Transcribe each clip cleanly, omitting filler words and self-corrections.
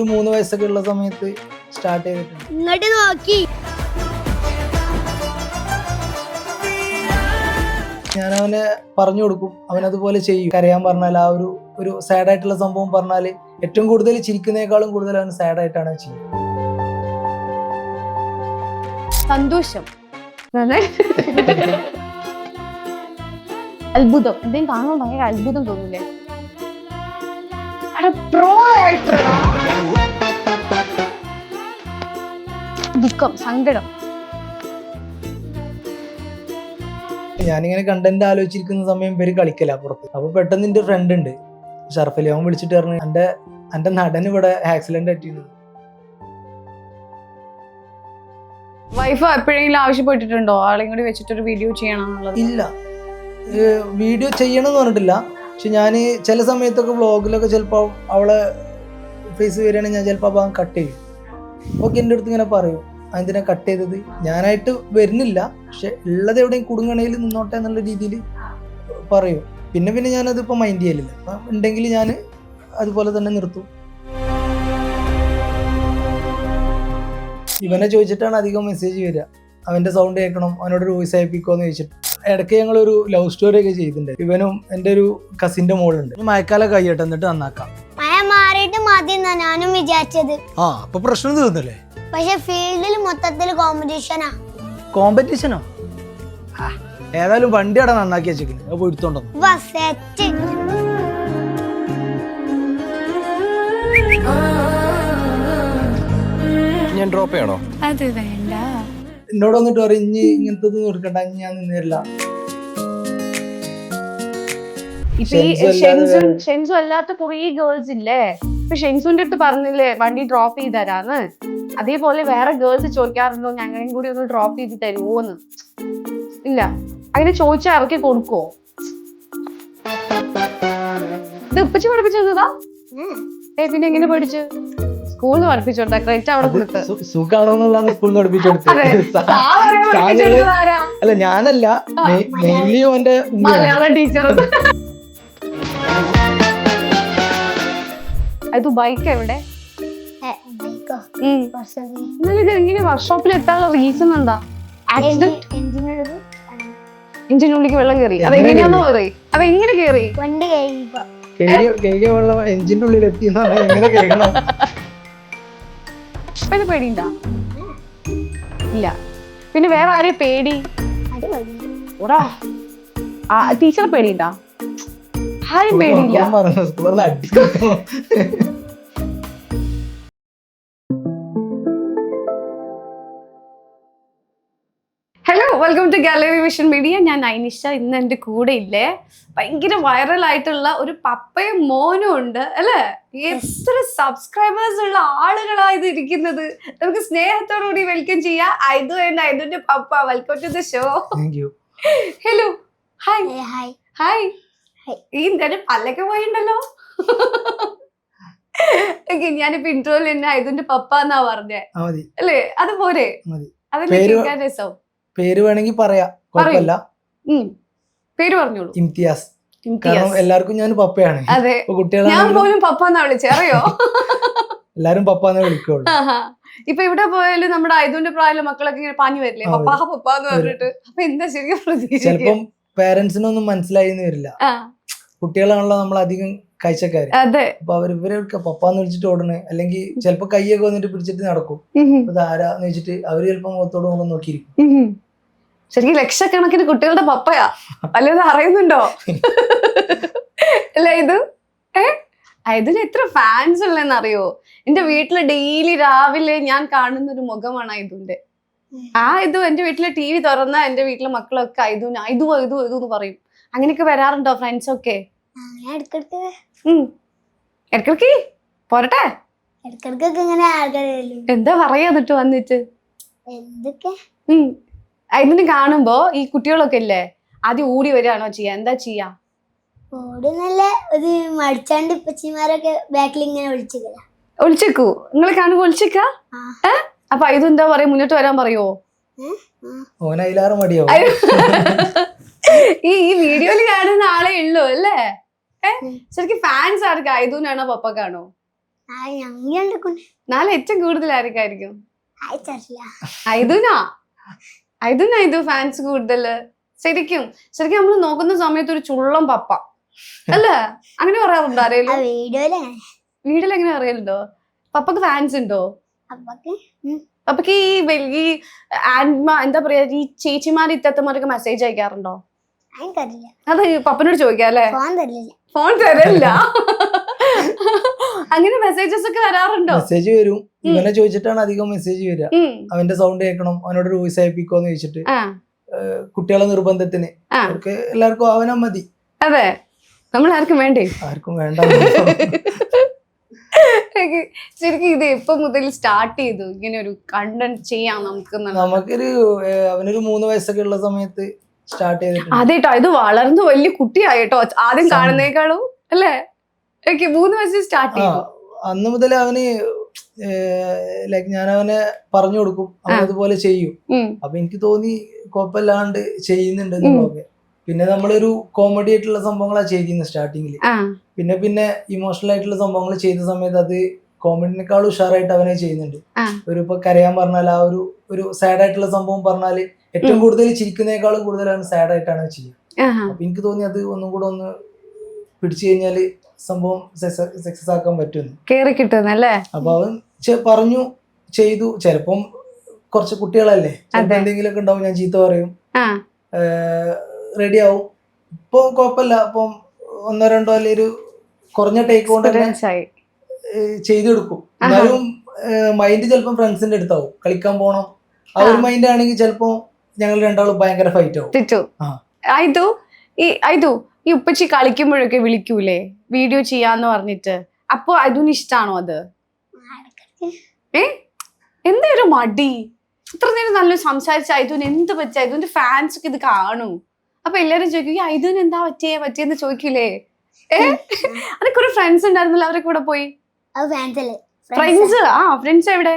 3 വയസ്സൊക്കെ ഉള്ള സമയത്ത് സ്റ്റാർട്ട് ചെയ്തിട്ടുണ്ട്. ഇങ്ങോട്ട് നോക്കി ഞാൻ അവനെ പറഞ്ഞു കൊടുക്കും, അവനതുപോലെ ചെയ്യും. കരയാൻ പറഞ്ഞാൽ ആ ഒരു സാഡ് ആയിട്ടുള്ള സംഭവം പറഞ്ഞാൽ ഏറ്റവും കൂടുതൽ ചിരിക്കുന്നതിനേക്കാളും കൂടുതൽ അവൻ സാഡ് ആയിട്ടാണ് ചെയ്യുന്നത്. സന്തോഷം, അത്ഭുതം, എന്തെങ്കിലും കാണുമ്പോൾ ഭയങ്കര അത്ഭുതം തോന്നൂലേ? ദുഃഖം, സങ്കടം. ഞാനിങ്ങനെ കണ്ടന്റ് ആലോചിച്ചിരിക്കുന്ന സമയം പേര് കളിക്കല പുറത്ത്. അപ്പൊ പെട്ടെന്ന് എന്റെ ഫ്രണ്ട് ഉണ്ട് ഷർഫലി, അവൻ വിളിച്ചിട്ട് പറഞ്ഞു എന്റെ നടൻ ഇവിടെ ആക്സിഡന്റ് പറ്റിയിരുന്നു. വൈഫ് എപ്പോഴെങ്കിലും ആവശ്യപ്പെട്ടിട്ടുണ്ടോ ആളെയും കൂടി വെച്ചിട്ടൊരു വീഡിയോ ചെയ്യണം? ഇല്ല, വീഡിയോ ചെയ്യണം എന്ന് പറഞ്ഞിട്ടില്ല. പക്ഷെ ഞാൻ ചില സമയത്തൊക്കെ വ്ളോഗിലൊക്കെ ചിലപ്പോൾ അവളെ ഫേസ് വരികയാണെങ്കിൽ ഞാൻ ചിലപ്പോൾ അപ്പം കട്ട് ചെയ്യും. ഓക്കെ, എൻ്റെ അടുത്ത് ഇങ്ങനെ പറയും അതിനെ കട്ട് ചെയ്തത് ഞാനായിട്ട് വരുന്നില്ല, പക്ഷെ ഉള്ളത് എവിടെയും കുടുങ്ങണയിൽ നിന്നോട്ടെ എന്നുള്ള രീതിയിൽ പറയും. പിന്നെ ഞാനതിപ്പോൾ മൈൻഡ് ചെയ്യലില്ല. അപ്പം ഉണ്ടെങ്കിൽ ഞാൻ അതുപോലെ തന്നെ നിർത്തും. ഇവനെ ചോദിച്ചിട്ടാണ് അധികം മെസ്സേജ് വരിക, അവൻ്റെ സൗണ്ട് കേൾക്കണം, അവനോടൊരു വോയിസ് അയപ്പിക്കുമോ ചോദിച്ചിട്ട്. ഇടയ്ക്ക് ഞങ്ങളൊരു ലവ് സ്റ്റോറി ഒക്കെ ചെയ്തിട്ടുണ്ട്. ഇവനും എൻ്റെ ഒരു കസിൻ്റെ മോളുണ്ട്. മഴക്കാലം കഴിയട്ടെ എന്നിട്ട് നന്നാക്കാം. മഴ മാറിയിട്ട് മതി എന്നാ ഞാനും വിചാരിച്ചത്. അപ്പൊ പ്രശ്നം തീർന്നല്ലേ? പക്ഷെ ഫീൽഡിൽ മൊത്തത്തിൽ കോമ്പറ്റീഷനാ. കോമ്പറ്റീഷനോ? ഏതായാലും വണ്ടി അവിടെ നന്നാക്കി വെച്ചേക്കുന്നു, അത് പോയി എടുത്തോണ്ടോ. ഞാൻ ഡ്രോപ്പ് ചെയ്യണോ? അത് വേണ്ട. എന്നോട് വന്നിട്ട് പറയും ഇനി ഇങ്ങനത്തെ എടുക്കണ്ട, ഞാൻ നിന്നില്ല. ഷെൻസു അല്ലാത്ത കുറേ ഗേൾസ് ഇല്ലേ? ഇപ്പൊ ഷെൻസുന്റെ അടുത്ത് പറഞ്ഞില്ലേ വണ്ടി ഡ്രോപ്പ് ചെയ്ത് തരാന്ന്, അതേപോലെ വേറെ ഗേൾസ് ചോദിക്കാറുണ്ടോ ഞങ്ങളെയും കൂടി ഒന്ന് ഡ്രോപ്പ് ചെയ്ത് തരുമോന്ന്? ഇല്ല, അങ്ങനെ ചോദിച്ചാൽ ഇറക്കി കൊടുക്കോ? ഇത് ഇപ്പച്ചി പഠിപ്പിച്ചതാ? പിന്നെ എങ്ങനെ പഠിച്ചു? സ്കൂളിൽ പഠിപ്പിച്ചോട്ടാ, ക്രെഡിറ്റ് അവിടെ കൊടുത്ത്. സുഖാണോന്നുള്ളതാണ് സ്കൂളിൽ പഠിപ്പിച്ചോടുത്തത്. അല്ല, ഞാനല്ല, മെയിൻലി അവന്റെ മലയാളം ടീച്ചർ. അത് ബൈക്ക് എവിടെ? ഇങ്ങനെ വർക്ക്ഷോപ്പിൽ എത്താനുള്ള റീസൺ എന്താ? എഞ്ചിനുള്ളിലേക്ക് വെള്ളം കയറി. അതെങ്ങനെയാന്ന് പറയും. അതെങ്ങനെ കയറി? വെള്ളം എഞ്ചിന്റെ ഉള്ളിൽ എത്തിയെന്നാണ് എങ്ങനെ കേൾക്കണം? പിന്നെ പേടിയുണ്ടാ? ഇല്ല. പിന്നെ വേറെ ആരെയും പേടി? ടീച്ചറെ പേടിയുണ്ടാ? ആരും പേടിയില്ല. Hello, welcome to gallery vision media. ഞാൻ നൈനിഷ. ഇന്ന് എൻ്റെ കൂടെ ഇല്ലേ ഭയങ്കര വൈറൽ ആയിട്ടുള്ള ഒരു പപ്പയും മോനും ഉണ്ട് അല്ലേ? എത്ര സബ്സ്ക്രൈബേഴ്സ് ഉള്ള ആളുകളായത് ഇരിക്കുന്നത്. നമുക്ക് സ്നേഹത്തോടുകൂടി വെൽക്കം ചെയ്യാം ഐദു ആൻഡ് ഐദുന്റെ പപ്പ. Welcome to the show. Hello, hi. Hi. ഈ എന്തായാലും പല്ലൊക്കെ പോയിണ്ടല്ലോ. ഞാനിപ്പോ ഇൻട്രോയിൽ തന്നെ ഐദുന്റെ പപ്പ എന്നാ പറഞ്ഞേ അല്ലേ? അത് പോരെ? അതല്ലേ കേൾക്കാൻ രസം. പേര് വേണമെങ്കിൽ പറയാം, കുഴപ്പമില്ല. പേര് പറഞ്ഞോളൂ. ഇംതിയാസ്. കാരണം എല്ലാവർക്കും ഞാൻ പപ്പയാണ്. അതെ, ഞാൻ പോലും പപ്പാന്നാ വിളിച്ചേ, അറിയോ? എല്ലാരും പപ്പാന്നേ വിളിക്കുള്ളൂ. ഇപ്പൊ ഇവിടെ പോയാലും നമ്മുടെ ഐദുന്റെ പ്രായമുള്ള മക്കളൊക്കെ ഇങ്ങനെ പാഞ്ഞു വരില്ലേ പപ്പാന്ന് പറഞ്ഞിട്ട്. അപ്പൊ എന്താ ശരിക്കും പ്രതീക്ഷ? ചിലപ്പം പേരൻസിനൊന്നും മനസ്സിലായിന്ന് വരില്ല. കുട്ടികളാണല്ലോ നമ്മൾ അധികം കാഴ്ചക്കാര്. അപ്പൊ ഇവരൊക്കെ പപ്പാന്ന് വിളിച്ചിട്ട് ഓടണേ, അല്ലെങ്കിൽ ചിലപ്പോ കൈയൊക്കെ വന്നിട്ട് പിടിച്ചിട്ട് നടക്കും. അത് ആരാന്ന് വെച്ചിട്ട് അവര് ചിലപ്പോ മുഖത്തോട് മുഖം നോക്കിയിരിക്കും. ശരിക്കും ലക്ഷക്കണക്കിന് കുട്ടികളുടെ പപ്പയാ. വല്ലതും അറിയുന്നുണ്ടോ? അല്ല ഇതിന് എത്ര ഫാൻസ് ഉള്ളതെന്ന് അറിയോ? എന്റെ വീട്ടില് ഡെയിലി രാവിലെ ഞാൻ കാണുന്ന ഒരു മുഖമാണ് ഐദുന്റെ. ഇത് എന്റെ വീട്ടിലെ ടി വി തുറന്ന എന്റെ വീട്ടിലെ മക്കളൊക്കെ ഐദു എന്ന് പറയും. അങ്ങനെയൊക്കെ വരാറുണ്ടോ ഫ്രണ്ട്സൊക്കെ? ഇടക്കിടക്ക് പോരട്ടെ. എന്താ പറയാ എന്നിട്ട് വന്നിട്ട്? ഇതിന് കാണുമ്പോ ഈ കുട്ടികളൊക്കെ ഇല്ലേ ആദ്യം ഓടി വരികയാണോ ചെയ്യാ? എന്താ ചെയ്യാ? മടിച്ചാണ്ട് ഇപ്പച്ചിമാരൊക്കെ ബാക്കിൽ ഇങ്ങനെ ഒളിച്ചേക്കൂ. നിങ്ങളെ കാണുമ്പോ ഒളിച്ചേക്കാ? അപ്പൊ ഇതെന്താ പറയാ, മുന്നോട്ട് വരാൻ പറയോ? ഈ വീഡിയോയില് കാണുന്ന ആളെ ഉള്ളൂ അല്ലേ? ശരിക്കും ഫാൻസ് ആർക്ക്? ഐദുനാണോ പപ്പക്കാണോ? ഞങ്ങളുണ്ട് നാളെ ഏറ്റവും കൂടുതൽ ആയിരിക്കും അയച്ചറിയില്ല. ഇത് ഫാൻസ് കൂടുതല്. ശരിക്കും നമ്മൾ നോക്കുന്ന സമയത്ത് ഒരു ചുള്ളം പപ്പ അല്ലേ? അങ്ങനെ പറയാറുണ്ടോ ആരെങ്കിലും? വീട്ടിൽ എങ്ങനെ അറിയലുണ്ടോ? പപ്പക്ക് ഫാൻസ് ഉണ്ടോ? പപ്പക്ക് ഈ ആൻഡ്മ എന്താ പറയാ, ഈ ചേച്ചിമാര് ഇത്തത്തമാരൊക്കെ മെസ്സേജ് അയക്കാറുണ്ടോ? അത് പപ്പനോട് ചോദിക്കാം അല്ലേ? ഫോൺ തരില്ല. അങ്ങനെ മെസ്സേജസ് ഒക്കെ വരാറുണ്ടോ? മെസ്സേജ് വരും. ഇവനെ ചോദിച്ചിട്ടാണ് അധികം മെസ്സേജ് വരിക. അവന്റെ സൗണ്ട് കേൾക്കണം, അവനോട് ഒരു വോയിസ് അയപ്പിക്കോന്ന് ചോദിച്ചിട്ട്. കുട്ടികളെ നിർബന്ധത്തിന് അവർക്ക് എല്ലാവർക്കും അവനാ മതി. അതെ, നമ്മൾ ആർക്കും വേണ്ടേ? ആർക്കും വേണ്ട. ശരിക്കും ഇത് എപ്പോ മുതൽ സ്റ്റാർട്ട് ചെയ്തു ഇങ്ങനെ ഒരു കണ്ടന്റ് ചെയ്യാൻ? നമുക്കൊരു അവനൊരു 3 വയസ്സൊക്കെ ഉള്ള സമയത്ത് സ്റ്റാർട്ട് ചെയ്തിട്ടുണ്ട്. അതേട്ടോ, ഇത് വളർന്നു വലിയ കുട്ടിയായിട്ടോ ആദ്യം കാണുന്നേക്കാളും അല്ലേ? 3 വയസ്സിൽ സ്റ്റാർട്ട് ചെയ്തു. അന്ന് മുതൽ അവന് ലൈക്ക് ഞാൻ അവനെ പറഞ്ഞു കൊടുക്കും, അവൻ അതുപോലെ ചെയ്യും. അപ്പൊ എനിക്ക് തോന്നി കുഴപ്പമില്ലാണ്ട് ചെയ്യുന്നുണ്ട് എന്നുള്ളതൊക്കെ. പിന്നെ നമ്മളൊരു കോമഡി ആയിട്ടുള്ള സംഭവങ്ങളാണ് ചെയ്തിരുന്നത് സ്റ്റാർട്ടിങ്ങില്. പിന്നെ ഇമോഷണൽ ആയിട്ടുള്ള സംഭവങ്ങൾ ചെയ്ത സമയത്ത് അത് കോമഡിനേക്കാളും ഉഷാറായിട്ട് അവനെ ചെയ്യുന്നുണ്ട്. ഇപ്പൊ കരയാൻ പറഞ്ഞാൽ ആ ഒരു സാഡ് ആയിട്ടുള്ള സംഭവം പറഞ്ഞാല് ഏറ്റവും കൂടുതൽ ചിരിക്കുന്നേക്കാളും കൂടുതൽ അവൻ സാഡ് ആയിട്ടാണ് ചെയ്യുക. അപ്പൊ എനിക്ക് തോന്നി അത് ഒന്നും കൂടെ ഒന്ന് പിടിച്ചു കഴിഞ്ഞാല് സംഭവം സക്സസ് ആക്കാൻ പറ്റുമെന്ന് കേറി കിട്ടുന്നല്ലേ. അപ്പൊ അവൻ പറഞ്ഞു ചെയ്തു. ചിലപ്പം കുറച്ച് കുട്ടികളല്ലേ, എന്തെങ്കിലും ഒക്കെ ഉണ്ടാവും, ഞാൻ ചീത്ത പറയും, റെഡി ആവും. ഇപ്പൊ കുഴപ്പമില്ല. അപ്പം 1-2 അല്ലെങ്കിൽ ഒരു കുറഞ്ഞ ടേക്ക് കൊണ്ട് ചെയ്തെടുക്കും. എന്നാലും മൈൻഡ് ചിലപ്പം ഫ്രണ്ട്സിന്റെ അടുത്താവും. കളിക്കാൻ പോണം ആ ഒരു മൈൻഡ് ആണെങ്കിൽ ചിലപ്പോ ഞങ്ങൾ രണ്ടാളും ഭയങ്കര ഫൈറ്റ് ആവും. ഈ ഉപ്പച്ചി കളിക്കുമ്പോഴൊക്കെ വിളിക്കൂലേ വീഡിയോ ചെയ്യാന്ന് പറഞ്ഞിട്ട്? അപ്പൊ അതിന് ഇഷ്ടാണോ അത്? എന്താ ഒരു മടി? ഇത്ര നേരം നല്ല സംസാരിച്ച ഐതുന് എന്ത് പറ്റിയ? ഐതുന്റെ ഫാൻസ് ഒക്കെ ഇത് കാണൂ. അപ്പൊ എല്ലാരും ചോദിക്കും ഐതുന് എന്താ പറ്റിയെന്ന് ചോദിക്കൂലേ? അതൊക്കെ ഒരു ഫ്രണ്ട്സ് ഉണ്ടായിരുന്നല്ലോ, അവരെ കൂടെ പോയി. ഫ്രണ്ട്സ് എവിടെ?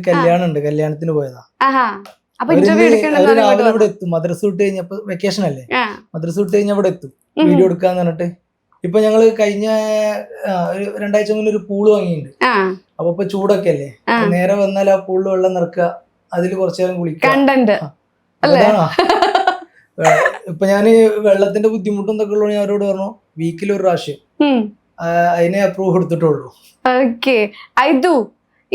കല്യാണം ഉണ്ട്, കല്യാണത്തിന് പോയതാ. അപ്പൊ ഇന്റർവ്യൂ രാവിലെ ഇവിടെ എത്തും. മദ്രസ വിട്ട് കഴിഞ്ഞപ്പോ വെക്കേഷൻ അല്ലേ, മദ്രസ വിട്ട് കഴിഞ്ഞാൽ ഇവിടെ എത്തും വീഡിയോ എടുക്കാന്ന് പറഞ്ഞിട്ട്. ഇപ്പൊ ഞങ്ങള് കഴിഞ്ഞ 2 ആഴ്ച മുന്നേ ഒരു പൂള് വാങ്ങിയിട്ടുണ്ട്. അപ്പൊ ഇപ്പൊ ചൂടൊക്കെ അല്ലേ, നേരെ വന്നാൽ ആ പൂളിൽ വെള്ളം നിറക്കുക, അതില് കുറച്ചു നേരം കുളിക്കുക. ഇപ്പൊ ഞാന് വെള്ളത്തിന്റെ ബുദ്ധിമുട്ടും ഇതൊക്കെ ഉള്ളൂ. ഞാൻ അവരോട് പറഞ്ഞു വീക്കിൽ 1 പ്രാവശ്യം അതിനെ അപ്രൂവ് കൊടുത്തിട്ടുള്ളൂ.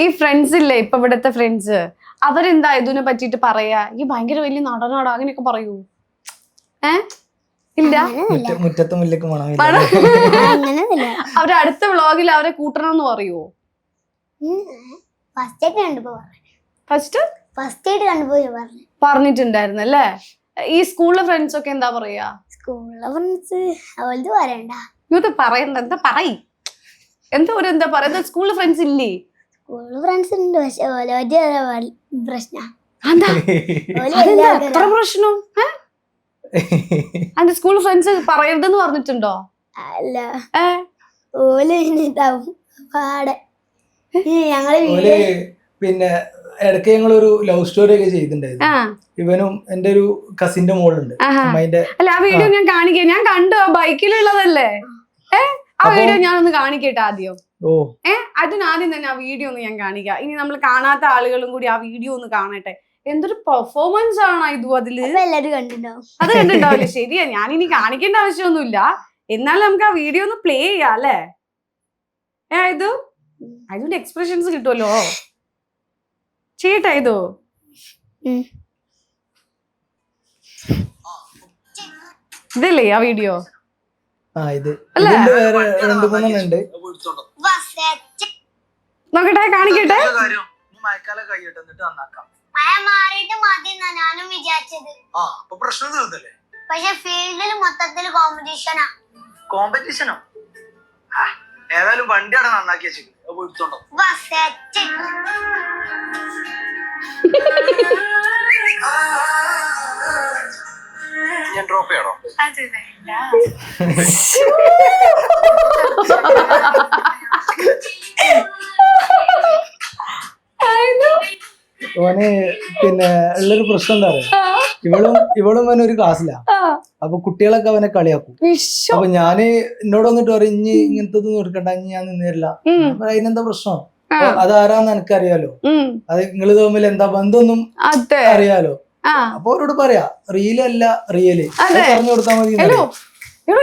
ഈ ഫ്രണ്ട്സ് ഇല്ലേ, ഇപ്പൊ ഇവിടത്തെ ഫ്രണ്ട്സ്, അവരെന്താ ഇതിനെ പറ്റിട്ട് പറയാ? ഈ ഭയങ്കര വലിയ നടനാടാ അങ്ങനെയൊക്കെ പറയൂ? ഇല്ല, മുറ്റത്ത് മുല്ലക്ക് മണം. അവരെ അടുത്ത വ്ളോഗിൽ അവരെ കൂട്ടണമെന്ന് പറയുവോ? പറഞ്ഞിട്ടുണ്ടായിരുന്നല്ലേ. ഈ സ്കൂളിലെ ഫ്രണ്ട്സ് ഒക്കെ എന്താ പറയാ? ഇത് പറയണ്ട, എന്താ പറയ്, എന്താ പറയുന്നത്? സ്കൂളിലെ ഫ്രണ്ട്സ് ഇല്ലേ? ഫ്രണ്ട്സ് ഉണ്ട്, പക്ഷെ പ്രശ്നം. എത്ര പ്രശ്നം? അന്റെ സ്കൂൾ ഫ്രണ്ട്സ് പറയരുതെന്ന് പറഞ്ഞിട്ടുണ്ടോ? അല്ല, ഞങ്ങള് പിന്നെ ഇടയ്ക്ക് ഞങ്ങളൊരു ലവ് സ്റ്റോറി ഒക്കെ ചെയ്തിട്ടുണ്ടായിരുന്നു. ഇവനും എന്റെ ഒരു കസിന്റെ മോളുണ്ട്. അല്ല, ആ വീഡിയോ ഞാൻ കാണിക്കാം. ഞാൻ കണ്ടു, ആ ബൈക്കിലുള്ളതല്ലേ? ആ വീഡിയോ ഞാനൊന്ന് കാണിക്കട്ടെ ആദ്യം. അതിനാദ്യം തന്നെ ആ വീഡിയോ ഒന്ന് ഞാൻ കാണിക്കാം. ഇനി നമ്മൾ കാണാത്ത ആളുകളും കൂടി ആ വീഡിയോ ഒന്ന് കാണട്ടെ. എന്തൊരു പെർഫോമൻസ് ആണ് ഇത്. അതില് അത് കണ്ടിട്ടുണ്ടാവില്ലേ? ശരിയാ, ഞാനിനി കാണിക്കേണ്ട ആവശ്യമൊന്നുമില്ല. എന്നാലും നമുക്ക് ആ വീഡിയോ ഒന്ന് പ്ലേ ചെയ്യാം അല്ലേ? അതിന്റെ എക്സ്പ്രഷൻസ് കിട്ടുമല്ലോ. ചെയ്യട്ടെ ഇതോ? ഇതല്ലേ ആ വീഡിയോ? നോക്കട്ടെ, കാണിക്കട്ടെ. ഞാനും വിചാരിച്ചത്, പക്ഷെ ഫീൽഡിൽ മൊത്തത്തിൽ കോമ്പറ്റീഷനോ? ഏതായാലും വണ്ടി അവിടെ നന്നാക്കി വെച്ചിട്ടുണ്ടോ? ഞാൻ ഡ്രോപ്പ് ചെയ്യണോ? അത് വേണ്ട. ഓന് പിന്നെ ഉള്ളൊരു പ്രശ്നം എന്താ പറയാ, ഇവളും ഒരു ക്ലാസ്സിലാ. അപ്പൊ കുട്ടികളൊക്കെ അവനെ കളിയാക്കും. വിശ്വ അപ്പൊ ഞാന് എന്നോട് വന്നിട്ട് പറയും ഇനി ഇങ്ങനത്തെ എടുക്കണ്ട, ഇനി ഞാൻ നിന്നില്ല. അതിനെന്താ പ്രശ്നം, അതാരാന്ന് എനിക്കറിയാലോ, അത് നിങ്ങൾ തമ്മിൽ എന്താ ബന്ധമൊന്നും അതെ അറിയാലോ. അപ്പൊ അവരോട് പറയാ റിയലല്ല റിയല് പറഞ്ഞു കൊടുത്താൽ മതി.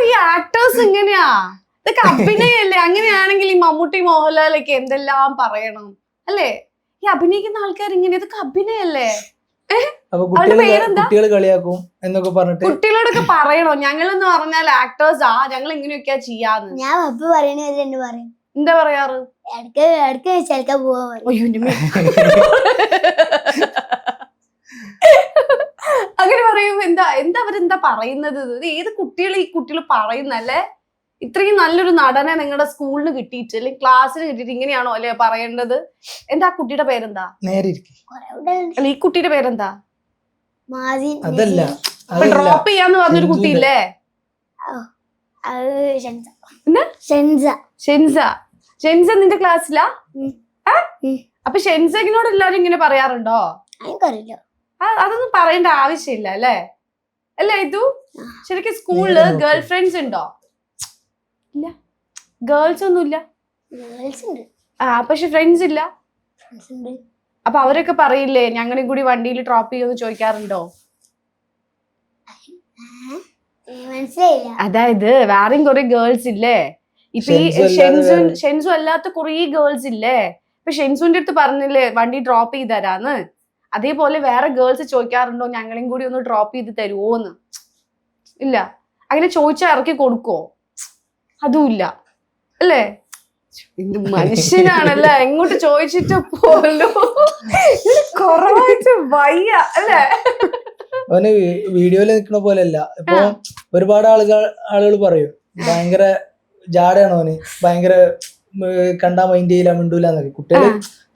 ഈ ആക്ടേഴ്സ് ഇങ്ങനെയാ, ഇതൊക്കെ അഭിനയല്ലേ? അങ്ങനെയാണെങ്കിൽ ഈ മമ്മൂട്ടി മോഹൻലാലൊക്കെ എന്തെല്ലാം പറയണം അല്ലേ? ഈ അഭിനയിക്കുന്ന ആൾക്കാർ ഇങ്ങനെ, ഇതൊക്കെ അഭിനയല്ലേ? അപ്പൊ കുട്ടികൾ കളിയാക്കും എന്നൊക്കെ പറഞ്ഞിട്ട് കുട്ടികളോടൊക്കെ പറയണോ? ഞങ്ങളെന്ന് പറഞ്ഞാൽ ആക്ടേഴ്സാ, ഞങ്ങൾ ഇങ്ങനെയൊക്കെയാ ചെയ്യാന്ന്. ഞാൻ പപ്പ പറയണ പറയും. എന്താ പറയാറ്? ഇടയ്ക്ക് ചിലക്ക പോവാ. അങ്ങനെ പറയും. എന്താ അവരെന്താ പറയുന്നത്? ഇത് ഏത് കുട്ടികൾ ഈ കുട്ടികൾ പറയുന്നല്ലേ? ഇത്രയും നല്ലൊരു നടനെ നിങ്ങളുടെ സ്കൂളിന് കിട്ടിയിട്ട് അല്ലെങ്കിൽ ക്ലാസ്സിന് കിട്ടിയിട്ട് ഇങ്ങനെയാണോ അല്ലെ പറയേണ്ടത്? എന്താ കുട്ടിയുടെ പേരെന്താ? അല്ല ഈ കുട്ടിയുടെ പേരെന്താ? അതല്ല, ഡ്രോപ്പ് ചെയ്യാന്ന് പറഞ്ഞൊരു കുട്ടിയില്ലേ? ഷെൻസ നിന്റെ ക്ലാസ്സിലാ? അപ്പൊ ഷെൻസക്കിനോട് എല്ലാരും ഇങ്ങനെ പറയാറുണ്ടോ? അതൊന്നും പറയേണ്ട ആവശ്യമില്ല അല്ലേ? അല്ലേ ഇതു? ശരിക്കും സ്കൂളില് ഗേൾ ഫ്രണ്ട്സ് ഉണ്ടോ? ഇല്ല, ഗേൾസ് ഒന്നും ഇല്ല. പക്ഷെ ഫ്രണ്ട്സ് ഇല്ല. അപ്പൊ അവരൊക്കെ പറയില്ലേ ഞങ്ങളെയും കൂടി വണ്ടിയിൽ ഡ്രോപ്പ് ചെയ്യുമെന്ന് ചോദിക്കാറുണ്ടോ? അതായത് വേറെയും കുറെ ഗേൾസ് ഇല്ലേ? ഇപ്പൊ ഈ ഷെൻസു അല്ലാത്ത കുറെ ഗേൾസ് ഇല്ലേ? ഇപ്പൊ ഷെൻസുവിന്റെ അടുത്ത് പറഞ്ഞില്ലേ വണ്ടി ഡ്രോപ്പ് ചെയ്ത് തരാന്ന്, അതേപോലെ വേറെ ഗേൾസ് ചോദിക്കാറുണ്ടോ ഞങ്ങളെയും കൂടി ഒന്ന് ഡ്രോപ്പ് ചെയ്ത് തരുമോന്ന്? ഇല്ല. അങ്ങനെ ചോദിച്ചാൽ ഇറക്കി കൊടുക്കോ? അതും ഇല്ല അല്ലേ? ഇത് മനുഷ്യനാണല്ലേ, എങ്ങോട്ട് ചോദിച്ചിട്ട് പോലോ കുറവായിട്ട് വയ്യ അല്ലേ? അവന് വീഡിയോയിൽ നിൽക്കുന്ന പോലെയല്ല. ഇപ്പൊ ഒരുപാട് ആളുകൾ പറയും ഭയങ്കര ജാടയാണ് അവന്, ഭയങ്കര കണ്ടാ മൈൻഡ് ചെയ്യില്ല, മിണ്ടൂല എന്നൊക്കെ കുട്ടികള്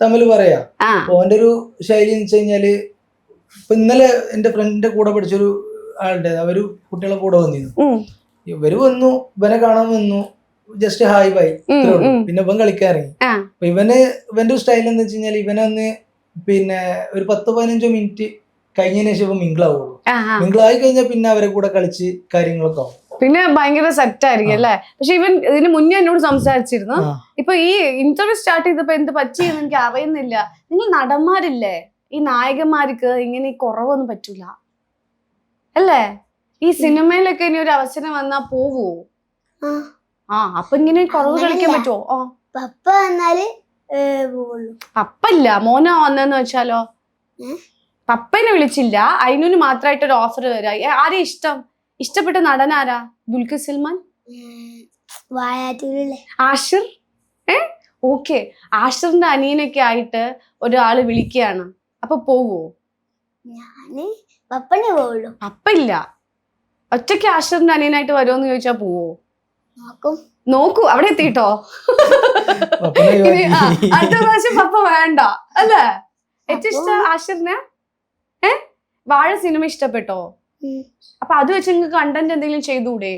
തമ്മിൽ പറയാ. ഓന്റെ ഒരു ശൈലി എന്ന് വെച്ച് കഴിഞ്ഞാല്, ഇപ്പൊ ഇന്നലെ എന്റെ ഫ്രണ്ടിന്റെ കൂടെ പഠിച്ചൊരു ആളുടെ അവര് കുട്ടികളെ കൂടെ വന്നിരുന്നു. ഇവര് വന്നു, ഇവനെ കാണാൻ വന്നു, ജസ്റ്റ് ഹായ് ബൈ ഇത്രേ ഉള്ളൂ. പിന്നെ ഇവൻ കളിക്കാൻ ഇറങ്ങി. അപ്പൊ ഇവന്റെ സ്റ്റൈൽ എന്ന് വെച്ച് കഴിഞ്ഞാൽ ഇവനൊന്ന് പിന്നെ ഒരു 10-15 മിനിറ്റ് കഴിഞ്ഞതിന് ശേഷം ഇവൻ മിങ്കിളാവുള്ളൂ. മിങ്കിളായി കഴിഞ്ഞാൽ പിന്നെ അവരെ കൂടെ കളിച്ച് കാര്യങ്ങളൊക്കെ ആവും, പിന്നെ ഭയങ്കര സെറ്റ് ആയിരിക്കും അല്ലെ? പക്ഷെ ഇവൻ ഇതിന് മുന്നേ എന്നോട് സംസാരിച്ചിരുന്നു. ഇപ്പൊ ഈ ഇന്റർവ്യൂ സ്റ്റാർട്ട് ചെയ്തപ്പോ എന്ത് പറ്റിയെന്ന് എനിക്ക് അറിയുന്നില്ല. നിങ്ങൾ നടന്മാരില്ലേ, ഈ നായകന്മാർക്ക് ഇങ്ങനെ കുറവൊന്നും പറ്റൂല അല്ലേ? ഈ സിനിമയിലൊക്കെ ഇനി ഒരു അവസരം വന്നാ പോവോ? അപ്പൊ ഇങ്ങനെ കുറവ് കളിക്കാൻ പറ്റുമോ? പപ്പ വന്നാല് പപ്പല്ല മോന വന്നെന്ന് വെച്ചാലോ? പപ്പനെ വിളിച്ചില്ല, അതിനു മാത്രമായിട്ടൊരു ഓഫർ തരാ. ആരെയും ഇഷ്ടപ്പെട്ട നടൻ ആരാ? ദുൽഖർ സൽമാൻ, ആഷിർ. ഓക്കെ, ആഷിറിന്റെ അനിയനൊക്കെ ആയിട്ട് ഒരാള് വിളിക്കുകയാണ്, അപ്പൊ പോവോ? പപ്പയില്ല, ഒറ്റയ്ക്ക് ആഷിറിന്റെ അനിയനായിട്ട് വരുമോന്ന് ചോദിച്ചാ പോവോ? നോക്കൂ, അവിടെ എത്തിട്ടോ. അടുത്ത പ്രാവശ്യം പപ്പ വേണ്ട അല്ലേ? ഏറ്റവും ഇഷ്ടം ആഷിറിനെ. വാഴ സിനിമ ഇഷ്ടപ്പെട്ടോ? അപ്പൊ അത് വെച്ച് നിങ്ങൾക്ക് കണ്ടന്റ് എന്തെങ്കിലും ചെയ്തൂടെ?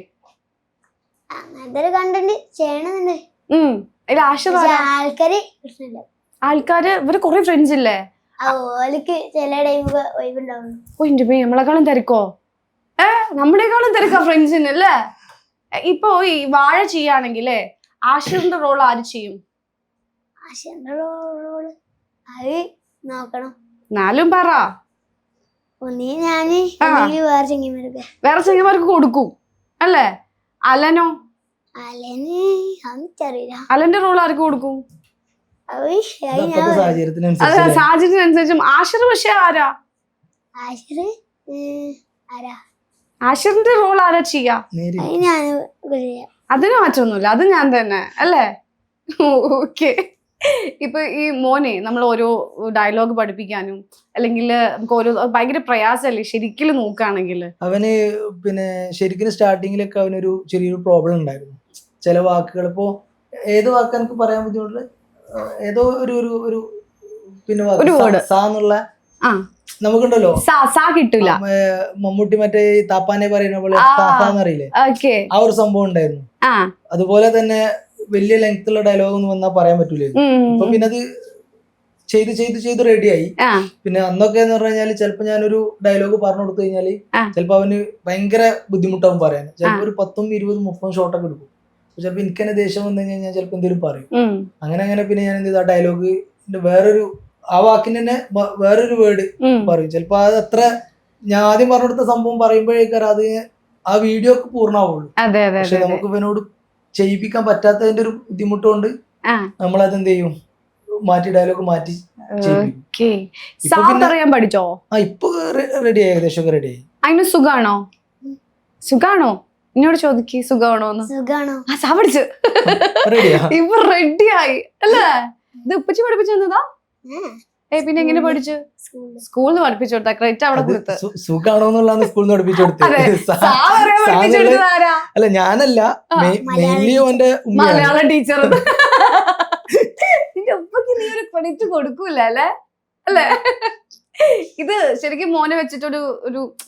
ആൾക്കാര് ഇവര് കൊറേ ഫ്രണ്ട്സ് ഇല്ലേ? നമ്മളെക്കാളും തിരക്കോ? നമ്മളെക്കാളും തിരക്കാ ഫ്രണ്ട്സിന് അല്ലേ? ഇപ്പൊ ഈ വാഴ ചെയ്യാണെങ്കിലേ ആഷിറിന്റെ റോൾ ആര് ചെയ്യും? നാലും പറ. വേറെ ചെങ്ങന്മാർക്ക് കൊടുക്കും അല്ലേ? അലനോ? അലന്റെ റോൾ ആർക്ക് കൊടുക്കും? സാഹചര്യത്തിനനുസരിച്ചും. ആഷിർ പക്ഷെ ആരാ? ആഷിറിന്റെ റോൾ ആരാ ചെയ്യാ? അതിന് മാറ്റമൊന്നുമില്ല, അത് ഞാൻ തന്നെ അല്ലേ? ഓക്കെ. ഇപ്പൊ ഈ മോനെ നമ്മൾ ഓരോ ഡയലോഗ് പഠിപ്പിക്കാനും അല്ലെങ്കിൽ നമുക്ക് ഓരോ ഭയങ്കര പ്രയാസമല്ലേ ശരിക്കും നോക്കുകയാണെങ്കിൽ? അവന് പിന്നെ ശരിക്കും സ്റ്റാർട്ടിങ്ങിലൊക്കെ അവനൊരു ചെറിയൊരു പ്രോബ്ലം ഉണ്ടായിരുന്നു. ചില വാക്കുകൾ, ഇപ്പോ ഏത് വാക്ക് എനിക്ക് പറയാൻ ബുദ്ധിമുട്ടില്ല, ഏതോ ഒരു പിന്നെ സാന്നുള്ള നമുക്കുണ്ടല്ലോ, കിട്ടില്ല. മമ്മൂട്ടി മറ്റേ താപ്പാനെ പറയുന്ന പോലെ സാന്നറിയില്ലേ, ആ ഒരു സംഭവം ഉണ്ടായിരുന്നു. അതുപോലെ തന്നെ വലിയ ലെങ്ത് ഉള്ള ഡയലോഗ് ഒന്നും വന്നാൽ പറയാൻ പറ്റൂല. അപ്പൊ പിന്നെ അത് ചെയ്ത് ചെയ്ത് ചെയ്ത് റെഡിയായി. ആ പിന്നെ അന്നൊക്കെ എന്ന് പറഞ്ഞു കഴിഞ്ഞാൽ ചിലപ്പോൾ ഞാനൊരു ഡയലോഗ് പറഞ്ഞു കൊടുത്തു കഴിഞ്ഞാല് ആ. ചിലപ്പോൾ അവന് ഭയങ്കര ബുദ്ധിമുട്ടാവും പറയാൻ. ചിലപ്പോൾ ഒരു 10, 20, 30 ഷോട്ടൊക്കെ എടുക്കും. ചിലപ്പോൾ എനിക്ക് തന്നെ ദേഷ്യം വന്നു കഴിഞ്ഞാൽ ഞാൻ ചിലപ്പോൾ എന്തെങ്കിലും പറയും. അങ്ങനെ പിന്നെ ഞാൻ എന്ത് ചെയ്തു, ആ ഡയലോഗിന്റെ വേറൊരു ആ വാക്കിന് തന്നെ വേറൊരു വേർഡ് പറയും. ചിലപ്പോ അത് അത്ര ഞാൻ ആദ്യം പറഞ്ഞു കൊടുത്ത സംഭവം പറയുമ്പോഴേക്കാരം അത് ആ വീഡിയോ ഒക്കെ പൂർണ്ണമാവുള്ളൂ. പക്ഷെ നമുക്ക് ഇവനോട് ചെയ്യിപ്പിക്കാൻ പറ്റാത്തതിന്റെ ഒരു ബുദ്ധിമുട്ട് കൊണ്ട് നമ്മളത് എന്ത് ചെയ്യും, മാറ്റി ഡയലോഗ് മാറ്റി പറയാൻ പഠിച്ചോ? ഇപ്പൊ റെഡി ആയി, ഏകദേശം ഒക്കെ റെഡി ആയി. അതിന് സുഖാണോ എന്നോട് ചോദിക്ക്, സുഖാണോന്ന്. സുഖാണോ? പഠിച്ചു ഇപ്പൊ റെഡിയായി അല്ലേ? ഇത് ഉപ്പച്ചി പഠിപ്പിച്ചു തന്നതാ? പിന്നെ എങ്ങനെ പഠിച്ചു? സ്കൂളിൽ നിന്ന് പഠിപ്പിച്ചു കൊടുത്താ? ക്രെഡിറ്റ് അവിടെ കൊടുത്ത്. സുഖാണോന്നുള്ളതാണ് സ്കൂളിൽ നിന്ന് പഠിപ്പിച്ചു കൊടുത്തത്. അല്ല ഞാനല്ല, മെയിൻലി ഓന്റെ മലയാളം ടീച്ചർ. നിന്റെ ഉപ്പക്ക് നീ ഒരു ക്രെഡിറ്റ് കൊടുക്കൂല അല്ലേ? ഇത് ശരിക്കും മോനെ വെച്ചിട്ടൊരു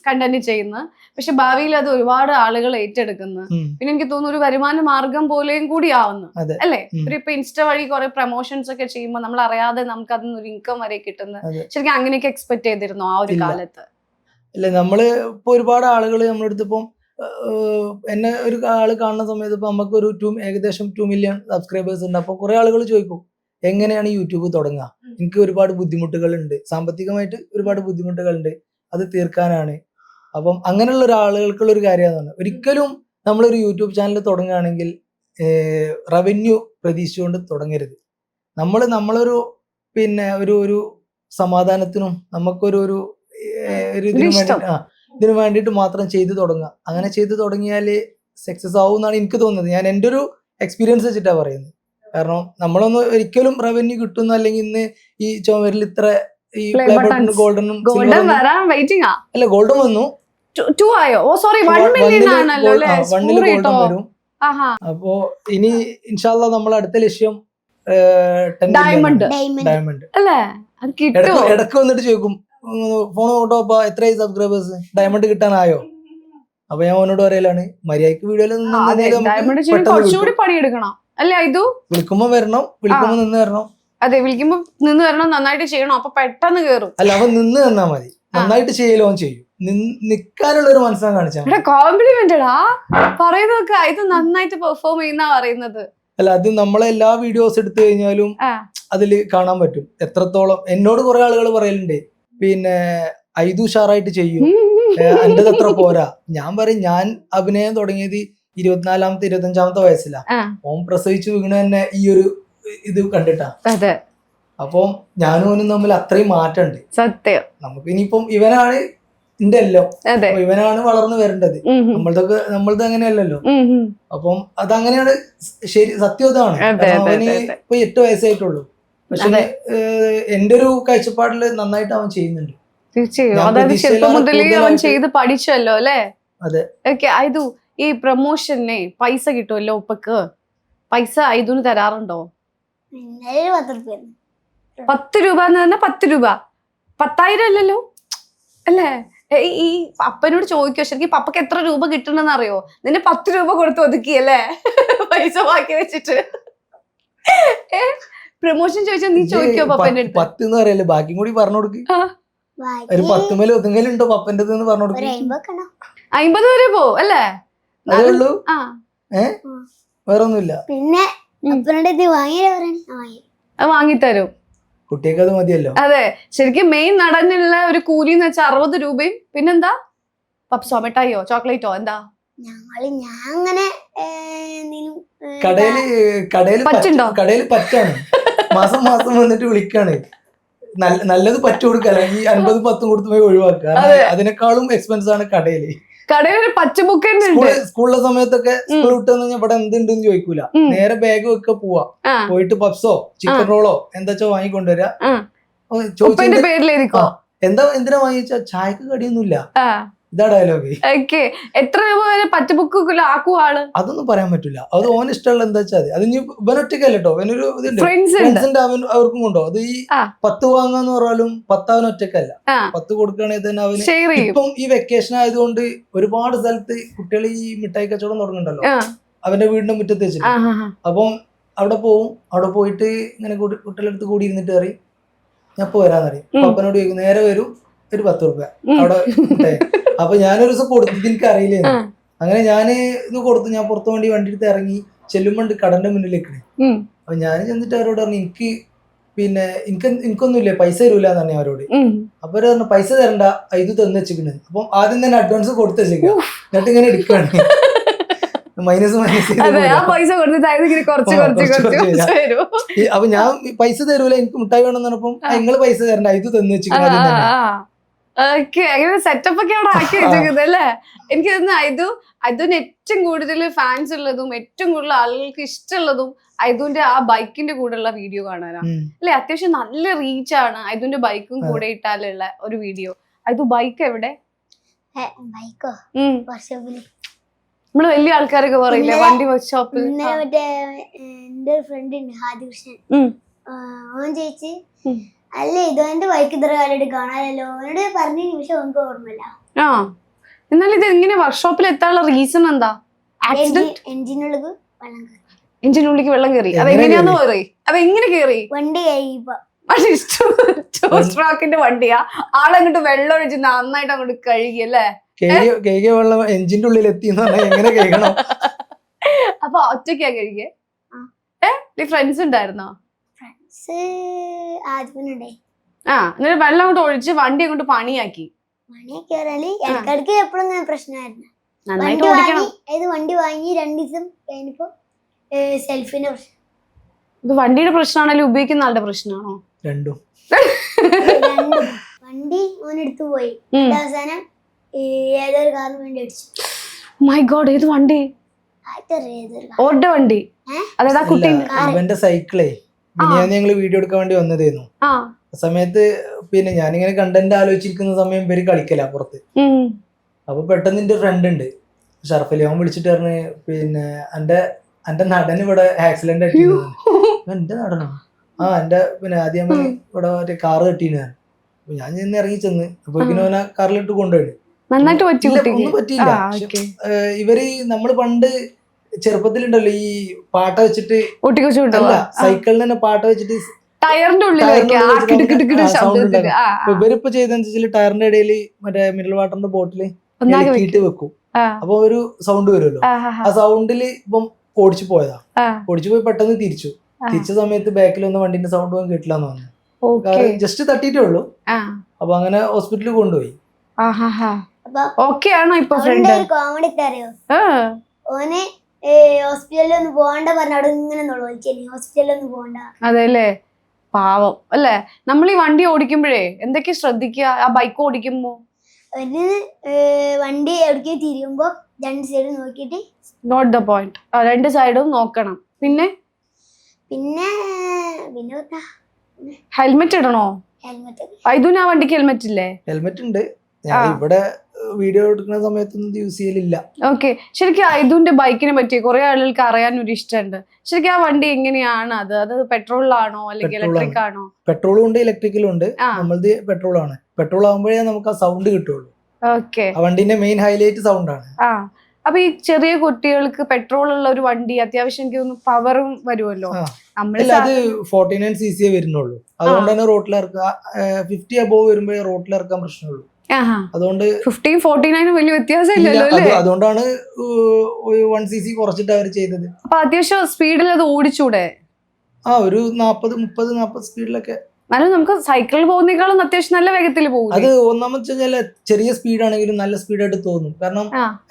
കണ്ടന്റ് ചെയ്യുന്നു. പക്ഷെ ഭാവിയിൽ അത് ഒരുപാട് ആളുകൾ ഏറ്റെടുക്കുന്നു. പിന്നെ എനിക്ക് തോന്നുന്നു ഒരു വരുമാന മാർഗം പോലെയും കൂടി ആവുന്നു അല്ലേ? ഇപ്പൊ ഇൻസ്റ്റ വഴി കുറെ പ്രൊമോഷൻസ് ഒക്കെ ചെയ്യുമ്പോൾ നമ്മൾ അറിയാതെ നമുക്ക് അതിന് ഒരു ഇൻകം വരെ കിട്ടുന്നു. ശരിക്കും അങ്ങനെയൊക്കെ എക്സ്പെക്ട് ചെയ്തിരുന്നു ആ ഒരു കാലത്ത്? അല്ലെ, നമ്മള് ഇപ്പൊ ഒരുപാട് ആളുകൾ നമ്മളെടുത്ത് ഇപ്പം എന്നെ ഒരു ആള് കാണുന്ന സമയത്ത് ഇപ്പൊ നമുക്കൊരു ഏകദേശം 2 മില്യൺ സബ്സ്ക്രൈബേഴ്സ് ഉണ്ട്. അപ്പൊ കുറെ ആളുകൾ ചോദിക്കും എങ്ങനെയാണ് യൂട്യൂബ് തുടങ്ങുക, എനിക്ക് ഒരുപാട് ബുദ്ധിമുട്ടുകളുണ്ട്, സാമ്പത്തികമായിട്ട് ഒരുപാട് ബുദ്ധിമുട്ടുകളുണ്ട്, അത് തീർക്കാനാണ്. അപ്പം അങ്ങനെയുള്ള ഒരാളുകൾക്കുള്ള ഒരു കാര്യമാണ്, ഒരിക്കലും നമ്മളൊരു യൂട്യൂബ് ചാനൽ തുടങ്ങുകയാണെങ്കിൽ റവന്യൂ പ്രതീക്ഷിച്ചുകൊണ്ട് തുടങ്ങരുത്. നമ്മളൊരു പിന്നെ ഒരു സമാധാനത്തിനും നമുക്കൊരു ഇതിനു വേണ്ടിയിട്ട് മാത്രം ചെയ്തു തുടങ്ങുക. അങ്ങനെ ചെയ്തു തുടങ്ങിയാൽ സക്സസ് ആവും എന്നാണ് എനിക്ക് തോന്നുന്നത്. ഞാൻ എൻ്റെ ഒരു എക്സ്പീരിയൻസ് വെച്ചിട്ടാണ് പറയുന്നത്. കാരണം നമ്മളൊന്നും ഒരിക്കലും റവന്യൂ കിട്ടുന്നു, അല്ലെങ്കിൽ ഇന്ന് ഈ ചുമരിൽ ഇത്ര ഈ ഗോൾഡൻ അല്ല, ഗോൾഡൻ വന്നു, 1 മില്യൺ ഗോൾഡൻ വരും. അപ്പോ ഇനി ഇൻഷാല്ലാ നമ്മൾ അടുത്ത ലക്ഷ്യം ഡയമണ്ട്. ഇടക്ക് വന്നിട്ട് ചോദിക്കും ഫോൺ നോട്ടോ എത്രയായി സബ്സ്ക്രൈബേഴ്സ്, ഡയമണ്ട് കിട്ടാനായോ? അപ്പൊ ഞാൻ അവനോട് പറയലാണ് മര്യാദക്ക് വീഡിയോയിൽ പണിയെടുക്കണം അല്ലേ? ഇത് വിളിക്കുമ്പോ വരണം, വിളിക്കുമ്പോ നിന്ന് തരണം. അതെ, വിളിക്കുമ്പോ നിന്ന് വരണം, നന്നായിട്ട് ചെയ്യണം, അപ്പൊ പെട്ടെന്ന് കേറും. അല്ല, അവൻ നിന്ന് തന്നാ മതി, നന്നായിട്ട് ചെയ്യലോ ചെയ്യും. നിക്കാനുള്ള ഒരു മനസ്സിലാൻ കാണിച്ചാൽ കോംപ്ലിമെന്റഡാ പറയുന്നതൊക്കെ. ഇത് നന്നായിട്ട് പെർഫോം ചെയ്യുന്ന പറയുന്നത്. അല്ല, അത് നമ്മളെ എല്ലാ വീഡിയോസ് എടുത്തു കഴിഞ്ഞാലും അതിൽ കാണാൻ പറ്റും എത്രത്തോളം. എന്നോട് കുറെ ആളുകൾ പറയലുണ്ട് പിന്നെ ഐതു ഉഷാറായിട്ട് ചെയ്യും, എന്റെ അത്ര പോരാ. ഞാൻ പറയും ഞാൻ അഭിനയം തുടങ്ങിയത് 24-ാമത്തെ 25-ാമത്തെ വയസ്സിലാ. ഓൻ പ്രസവിച്ചു വീണ തന്നെ ഈ ഒരു ഇത് കണ്ടിട്ടാ. അപ്പം ഞാനും ഓനും തമ്മിൽ അത്രയും മാറ്റമുണ്ട്. സത്യം. നമുക്ക് ഇനിയിപ്പം ഇവനാണ് എന്റെ എല്ലാം, ഇവനാണ് വളർന്നു വരേണ്ടത്. നമ്മളത് അങ്ങനെയല്ലല്ലോ. അപ്പം അതങ്ങനെയാണ്. ശരി, സത്യം അതാണ്. അവന് ഇപ്പൊ 8 വയസ്സായിട്ടുള്ളൂ. പക്ഷെ എന്റെ ഒരു കാഴ്ചപ്പാടില് നന്നായിട്ട് അവൻ ചെയ്യുന്നുണ്ട്. തീർച്ചയായും. അതായത് ചെറുപ്പം മുതലേ അവൻ ചെയ്ത് പഠിച്ചല്ലോ അല്ലേ? അതെ. ഐതു, ഈ പ്രൊമോഷനെ പൈസ കിട്ടുമല്ലോ ഉപ്പക്ക്, പൈസ ഐതുന് തരാറുണ്ടോ? 10 രൂപ എന്ന് പറഞ്ഞാൽ 10 രൂപ, 10,000 അല്ലല്ലോ അല്ലേ? ഈ പപ്പനോട് ചോദിക്കോ ശരിക്കും പപ്പക്ക് എത്ര രൂപ കിട്ടണമെന്ന് അറിയോ? നിന്നെ 10 രൂപ കൊടുത്ത് ഒതുക്കിയല്ലേ പൈസ ബാക്കി വെച്ചിട്ട്? പ്രൊമോഷൻ ചോദിച്ചാൽ നീ ചോദിക്കോ പപ്പന്റെ അടുത്ത്? 10 എന്ന് പറയല്ലേ, ബാക്കി കൂടി പറഞ്ഞു കൊടുക്ക്. ഒരു 10 മേലെ ഒതുങ്ങലുണ്ടോ പപ്പന്റെ പറഞ്ഞു കൊടുക്കും? 50 വരെ പോവും അല്ലേ? അതേ ഉള്ളൂ. വേറൊന്നുമില്ല. പിന്നെ വാങ്ങിത്തരും. കുട്ടിയൊക്കെ അത് മതിയല്ലോ. അതെ, ശരിക്കും മെയിൻ നടനുള്ള ഒരു കൂലി എന്ന് വെച്ചാൽ 60 രൂപയും പിന്നെന്താ പപ്സോ മിഠായിയോ ചോക്ലേറ്റോ എന്താ? കടയില് പറ്റാണ്. മാസം വന്നിട്ട് വിളിക്കാണ്, നല്ലത് പറ്റു കൊടുക്കല്ല, ഈ 50-10 കൊടുത്ത് പോയി ഒഴിവാക്കുക. അതിനേക്കാളും എക്സ്പെൻസ് ആണ് കടയില്. കടയിൽ പച്ചബുക്ക് സ്കൂളിലെ സമയത്തൊക്കെ സ്കൂൾ വിട്ടെന്ന് ഇവിടെ എന്തുണ്ടെന്ന് ചോദിക്കൂല, നേരെ ബാഗ് വെക്ക പോവാ, പോയിട്ട് പപ്സോ ചിക്കൻ റോളോ എന്താ വാങ്ങിക്കൊണ്ടുവരാ. എന്താ എന്തിനാ വാങ്ങിച്ചാ ചായക്ക് കടിയൊന്നുമില്ല. ഇതാ ഡയലോഗ്. എത്ര രൂപ വരെ പച്ചബുക്ക് ആക്കും ആള്? അതൊന്നും പറയാൻ പറ്റില്ല. അത് ഓൻ ഇഷ്ടമുള്ള എന്താ വെച്ചാൽ അത് ഇനി ഇവനൊറ്റക്കല്ലോ, ഇവനൊരു ഇതുണ്ട് ഫ്രണ്ട്സിന്റെ അവർക്കും കൊണ്ടോ. അത് ഈ 10 വാങ്ങാന്ന് പറഞ്ഞാലും 10 അവൻ ഒറ്റക്കല്ല, 10 കൊടുക്കുകയാണെങ്കിൽ തന്നെ അവന്. ഇപ്പം ഈ വെക്കേഷൻ ആയതുകൊണ്ട് ഒരുപാട് സ്ഥലത്ത് കുട്ടികൾ ഈ മിഠായി കച്ചവടം തുടങ്ങുന്നുണ്ടല്ലോ, അവന്റെ വീടിന്റെ മുറ്റത്ത് വെച്ചിട്ട്. അപ്പം അവിടെ പോവും, അവിടെ പോയിട്ട് ഇങ്ങനെ കുട്ടികളുടെ അടുത്ത് കൂടി ഇരുന്നിട്ട് പറയും ഞാൻ ഇപ്പൊ വരാന്നറിയും. പപ്പനോട് ചോദിക്കും, നേരെ വരും, ഒരു 10 രൂപ അവിടെ മുട്ടായി. അപ്പൊ ഞാനൊരു ദിവസം കൊടുത്തിട്ട് എനിക്ക് അറിയില്ലായിരുന്നു. അങ്ങനെ ഞാൻ ഇത് കൊടുത്തു. ഞാൻ പുറത്തു വേണ്ടി വണ്ടി എടുത്ത് ഇറങ്ങി ചെല്ലുമ്പോണ്ട് കടന്റെ മുന്നിലേക്ക്. അപ്പൊ ഞാൻ ചെന്നിട്ട് അവരോട് പറഞ്ഞു, പിന്നെ എനിക്കൊന്നുമില്ല, പൈസ തരൂല എന്ന് പറഞ്ഞു അവരോട്. അപ്പൊ അവര് പറഞ്ഞു, പൈസ തരണ്ട, ഇത് തന്നു വെച്ചിട്ടുണ്ട്. അപ്പൊ ആദ്യം തന്നെ അഡ്വാൻസ് കൊടുത്തു വെച്ചേക്കാം, എന്നിട്ട് ഇങ്ങനെ എടുക്കുകയാണ്. മൈനസ് അപ്പൊ ഞാൻ പൈസ തരൂല, എനിക്ക് മുട്ടായി വേണമെന്ന് പറഞ്ഞപ്പം നിങ്ങള് പൈസ തരണ്ട, ഇത് തന്നു വെച്ചിട്ടുണ്ട്. സെറ്റപ്പ് ഒക്കെ അവിടെ ആക്കി വെച്ചേക്കുന്നത് അല്ലേ? എനിക്ക് തോന്നുന്നു അതിന് ഏറ്റവും കൂടുതൽ ഫാൻസ് ഉള്ളതും ഏറ്റവും കൂടുതൽ ആളുകൾക്ക് ഇഷ്ടമുള്ളതും ഐദുവിന്റെ ആ ബൈക്കിന്റെ കൂടെയുള്ള വീഡിയോ കാണാനാണ് അല്ലെ? അത്യാവശ്യം നല്ല റീച്ച് ആണ് ഐദുവിന്റെ ബൈക്കും കൂടെ ഇട്ടാലുള്ള ഒരു വീഡിയോ. ഐദു ബൈക്ക് എവിടെ? നമ്മള് വലിയ ആൾക്കാരൊക്കെ പറയില്ലേ വണ്ടി വർക്ക്ഷോപ്പിൽ. മറ്റേ എന്റെ ഫ്രണ്ട് ഉണ്ട് ഹാദികൃഷ്ണൻ, ഓൻ ചേച്ചി അല്ല ഇതെന്റെ ബൈക്ക് ഇത്ര കാലമായിട്ട് കാണാനല്ലോ, അവനോട് പറഞ്ഞ നിമിഷം എനിക്ക് ഓർമ്മയില്ല. ആ എന്നാൽ ഇത് എങ്ങനെ വർക്ക്ഷോപ്പിൽ എത്താനുള്ള റീസൺ എന്താ? എഞ്ചിനുള്ളിൽ വെള്ളം കയറി. എഞ്ചിനുള്ളിലേക്ക് വെള്ളം കയറി. അതെങ്ങനെയാന്ന് പറയും, അതെങ്ങനെ കയറി? വണ്ടി കഴിയുമ്പോ സ്ട്രോക്കിന്റെ വണ്ടിയാ, ആളങ്ങോട്ട് വെള്ളം ഒഴിച്ച് നന്നായിട്ട് അങ്ങോട്ട് കഴുകി അല്ലേ? വെള്ളം എഞ്ചിന്റെ ഉള്ളിൽ എത്തി എങ്ങനെ കഴിക്കണം? അപ്പൊ ഒറ്റയ്ക്കാ കഴുകിയേ? ഫ്രണ്ട്സ് ഉണ്ടായിരുന്നോ? എന്നിട്ട് വെള്ളം അങ്ങോട്ട് ഒഴിച്ച് വണ്ടി അങ്ങോട്ട് പണിയാക്കി. ഇടയ്ക്കിടയ്ക്ക് എപ്പോഴും പ്രശ്നമായിരുന്നു. വണ്ടി വാങ്ങി 2 ദിവസം കഴിഞ്ഞപ്പോ സെൽഫിന്റെ പ്രശ്നം. ഇത് വണ്ടിയുടെ പ്രശ്നമാണല്ലോ ഉപയോഗിക്കുന്ന ആളുടെ പ്രശ്നമാണോ? രണ്ടും. വണ്ടി ഓനെടുത്തു പോയി, അവസാനം ഏതൊരു കാറിന് വേണ്ടി അടിച്ചു. മൈ ഗോഡ്, ഏത് വണ്ടി? ഓരുടെ വണ്ടി? അതായത് കുട്ടി ഇവന്റെ സൈക്കിളേ ഞങ്ങള് വീഡിയോ എടുക്കാൻ വേണ്ടി വന്നതായിരുന്നു. ആ സമയത്ത് പിന്നെ ഞാനിങ്ങനെ കണ്ടന്റ് ആലോചിച്ചിരിക്കുന്ന സമയം ഇവര് കളിക്കല പുറത്ത്. അപ്പൊ പെട്ടെന്ന് എന്റെ ഫ്രണ്ട് ഉണ്ട് ഷർഫലി, അവൻ വിളിച്ചിട്ട് പറഞ്ഞ്, പിന്നെ എന്റെ നടൻ ഇവിടെ ആക്സിഡന്റ് ആയിട്ട്. എന്റെ നടനോ? ആ എന്റെ പിന്നെ ആദ്യം ഇവിടെ മറ്റേ കാറ് തട്ടീന്. അപ്പൊ ഞാൻ ചെന്ന് ഇറങ്ങി ചെന്ന് അപ്പൊ അവനെ കാറിലിട്ട് കൊണ്ടുപോയി. ഒന്നും പറ്റിയില്ല. ഇവര് നമ്മള് പണ്ട് ചെറുപ്പത്തിലുണ്ടല്ലോ ഈ പാട്ട വെച്ചിട്ട്, അല്ല സൈക്കിളിന് തന്നെ പാട്ട വെച്ചിട്ട് ടയറിന്റെ ഉള്ളിൽ ഇവരിപ്പോ ചെയ്തെന്ന് ടയറിന്റെ ഇടയിൽ മറ്റേ മിനറൽ വാട്ടറിന്റെ ബോട്ടില് ഇളക്കിയിട്ട് വെക്കും. അപ്പൊ ഒരു സൗണ്ട് വരുമല്ലോ, ആ സൗണ്ടില് ഇപ്പം ഓടിച്ചു പോയതാ. ഓടിച്ചു പോയി പെട്ടെന്ന് തിരിച്ച സമയത്ത് ബാക്കിൽ വന്ന വണ്ടിന്റെ സൗണ്ട് ഒന്നും കേട്ടില്ലെന്ന് പറഞ്ഞു. ജസ്റ്റ് തട്ടിട്ടേ ഉള്ളൂ. അപ്പൊ അങ്ങനെ ഹോസ്പിറ്റലിൽ കൊണ്ടുപോയി. കോമഡി അറിയോ? ഓനെ ഹോസ്പിറ്റലിൽ ഒന്ന് പോകണ്ട പറഞ്ഞ അവിടെ ഇങ്ങനെ ഹോസ്പിറ്റലിൽ ഒന്ന് പോകണ്ട. അതെല്ലേ, പാവം അല്ലേ? നമ്മൾ ഈ വണ്ടി ഓടിക്കുമ്പോഴേ എന്തൊക്കെ ശ്രദ്ധിക്കുക ആ ബൈക്ക് ഓടിക്കുമ്പോ? വണ്ടി എവിടേക്ക് തിരിയുമ്പോ 2 സൈഡും നോക്കിട്ട് നോട്ട് ദ പോയിന്റ്, 2 സൈഡും നോക്കണം. പിന്നെ ഹെൽമെറ്റ് ഇടണോ? ഐദുന് ആ വണ്ടിക്ക് ഹെൽമെറ്റ് ഇല്ലേ? ഹെൽമെറ്റ് ഉണ്ട്, ഇവിടെ വീഡിയോ എടുക്കുന്ന സമയത്തൊന്നും യൂസ് ചെയ്യലില്ല. ഓക്കെ, ശരിക്കും ഐദുന്റെ ബൈക്കിനെ പറ്റി കുറെ ആളുകൾക്ക് അറിയാൻ ഒരു ഇഷ്ടമുണ്ട്. ശരിക്കും ആ വണ്ടി എങ്ങനെയാണ്? അത് പെട്രോളിലാണോ അല്ലെങ്കിൽ ഇലക്ട്രിക് ആണോ? പെട്രോളും ഉണ്ട് ഇലക്ട്രിക്കലും ഉണ്ട്. നമ്മളത് പെട്രോൾ ആണ്. പെട്രോൾ ആകുമ്പോഴേ നമുക്ക് ആ സൗണ്ട് കിട്ടുള്ളൂ. ഓക്കെ, ആ വണ്ടിന്റെ മെയിൻ ഹൈലൈറ്റ് സൗണ്ട് ആണ്. അപ്പൊ ഈ ചെറിയ കുട്ടികൾക്ക് പെട്രോൾ ഉള്ള ഒരു വണ്ടി അത്യാവശ്യം എനിക്ക് തോന്നുന്നു പവറും വരുമല്ലോ. അത് 49cc വരുന്നുള്ളൂ. അതുകൊണ്ട് തന്നെ റോട്ടിൽ ഇറക്കുക 50 above വരുമ്പോ റോട്ടിൽ ഇറക്കാൻ പ്രശ്നമുള്ളൂ. അതുകൊണ്ട് 15-49 വലിയ വ്യത്യാസം ഇല്ലല്ലോ. അതുകൊണ്ടാണ് 1cc കുറച്ചിട്ട് അവർ ചെയ്തത്. അപ്പൊ അത്യാവശ്യം സ്പീഡിൽ അത് ഓടിച്ചൂടെ? ഒരു 40-30-40 സ്പീഡിലൊക്കെ. എന്നാലും നമുക്ക് സൈക്കിളിൽ പോകുന്നേക്കാളും അത്യാവശ്യം നല്ല വേഗത്തിൽ പോകും. അത് ഒന്നാമത്തെ വെച്ചാൽ ചെറിയ സ്പീഡാണെങ്കിലും നല്ല സ്പീഡായിട്ട് തോന്നും. കാരണം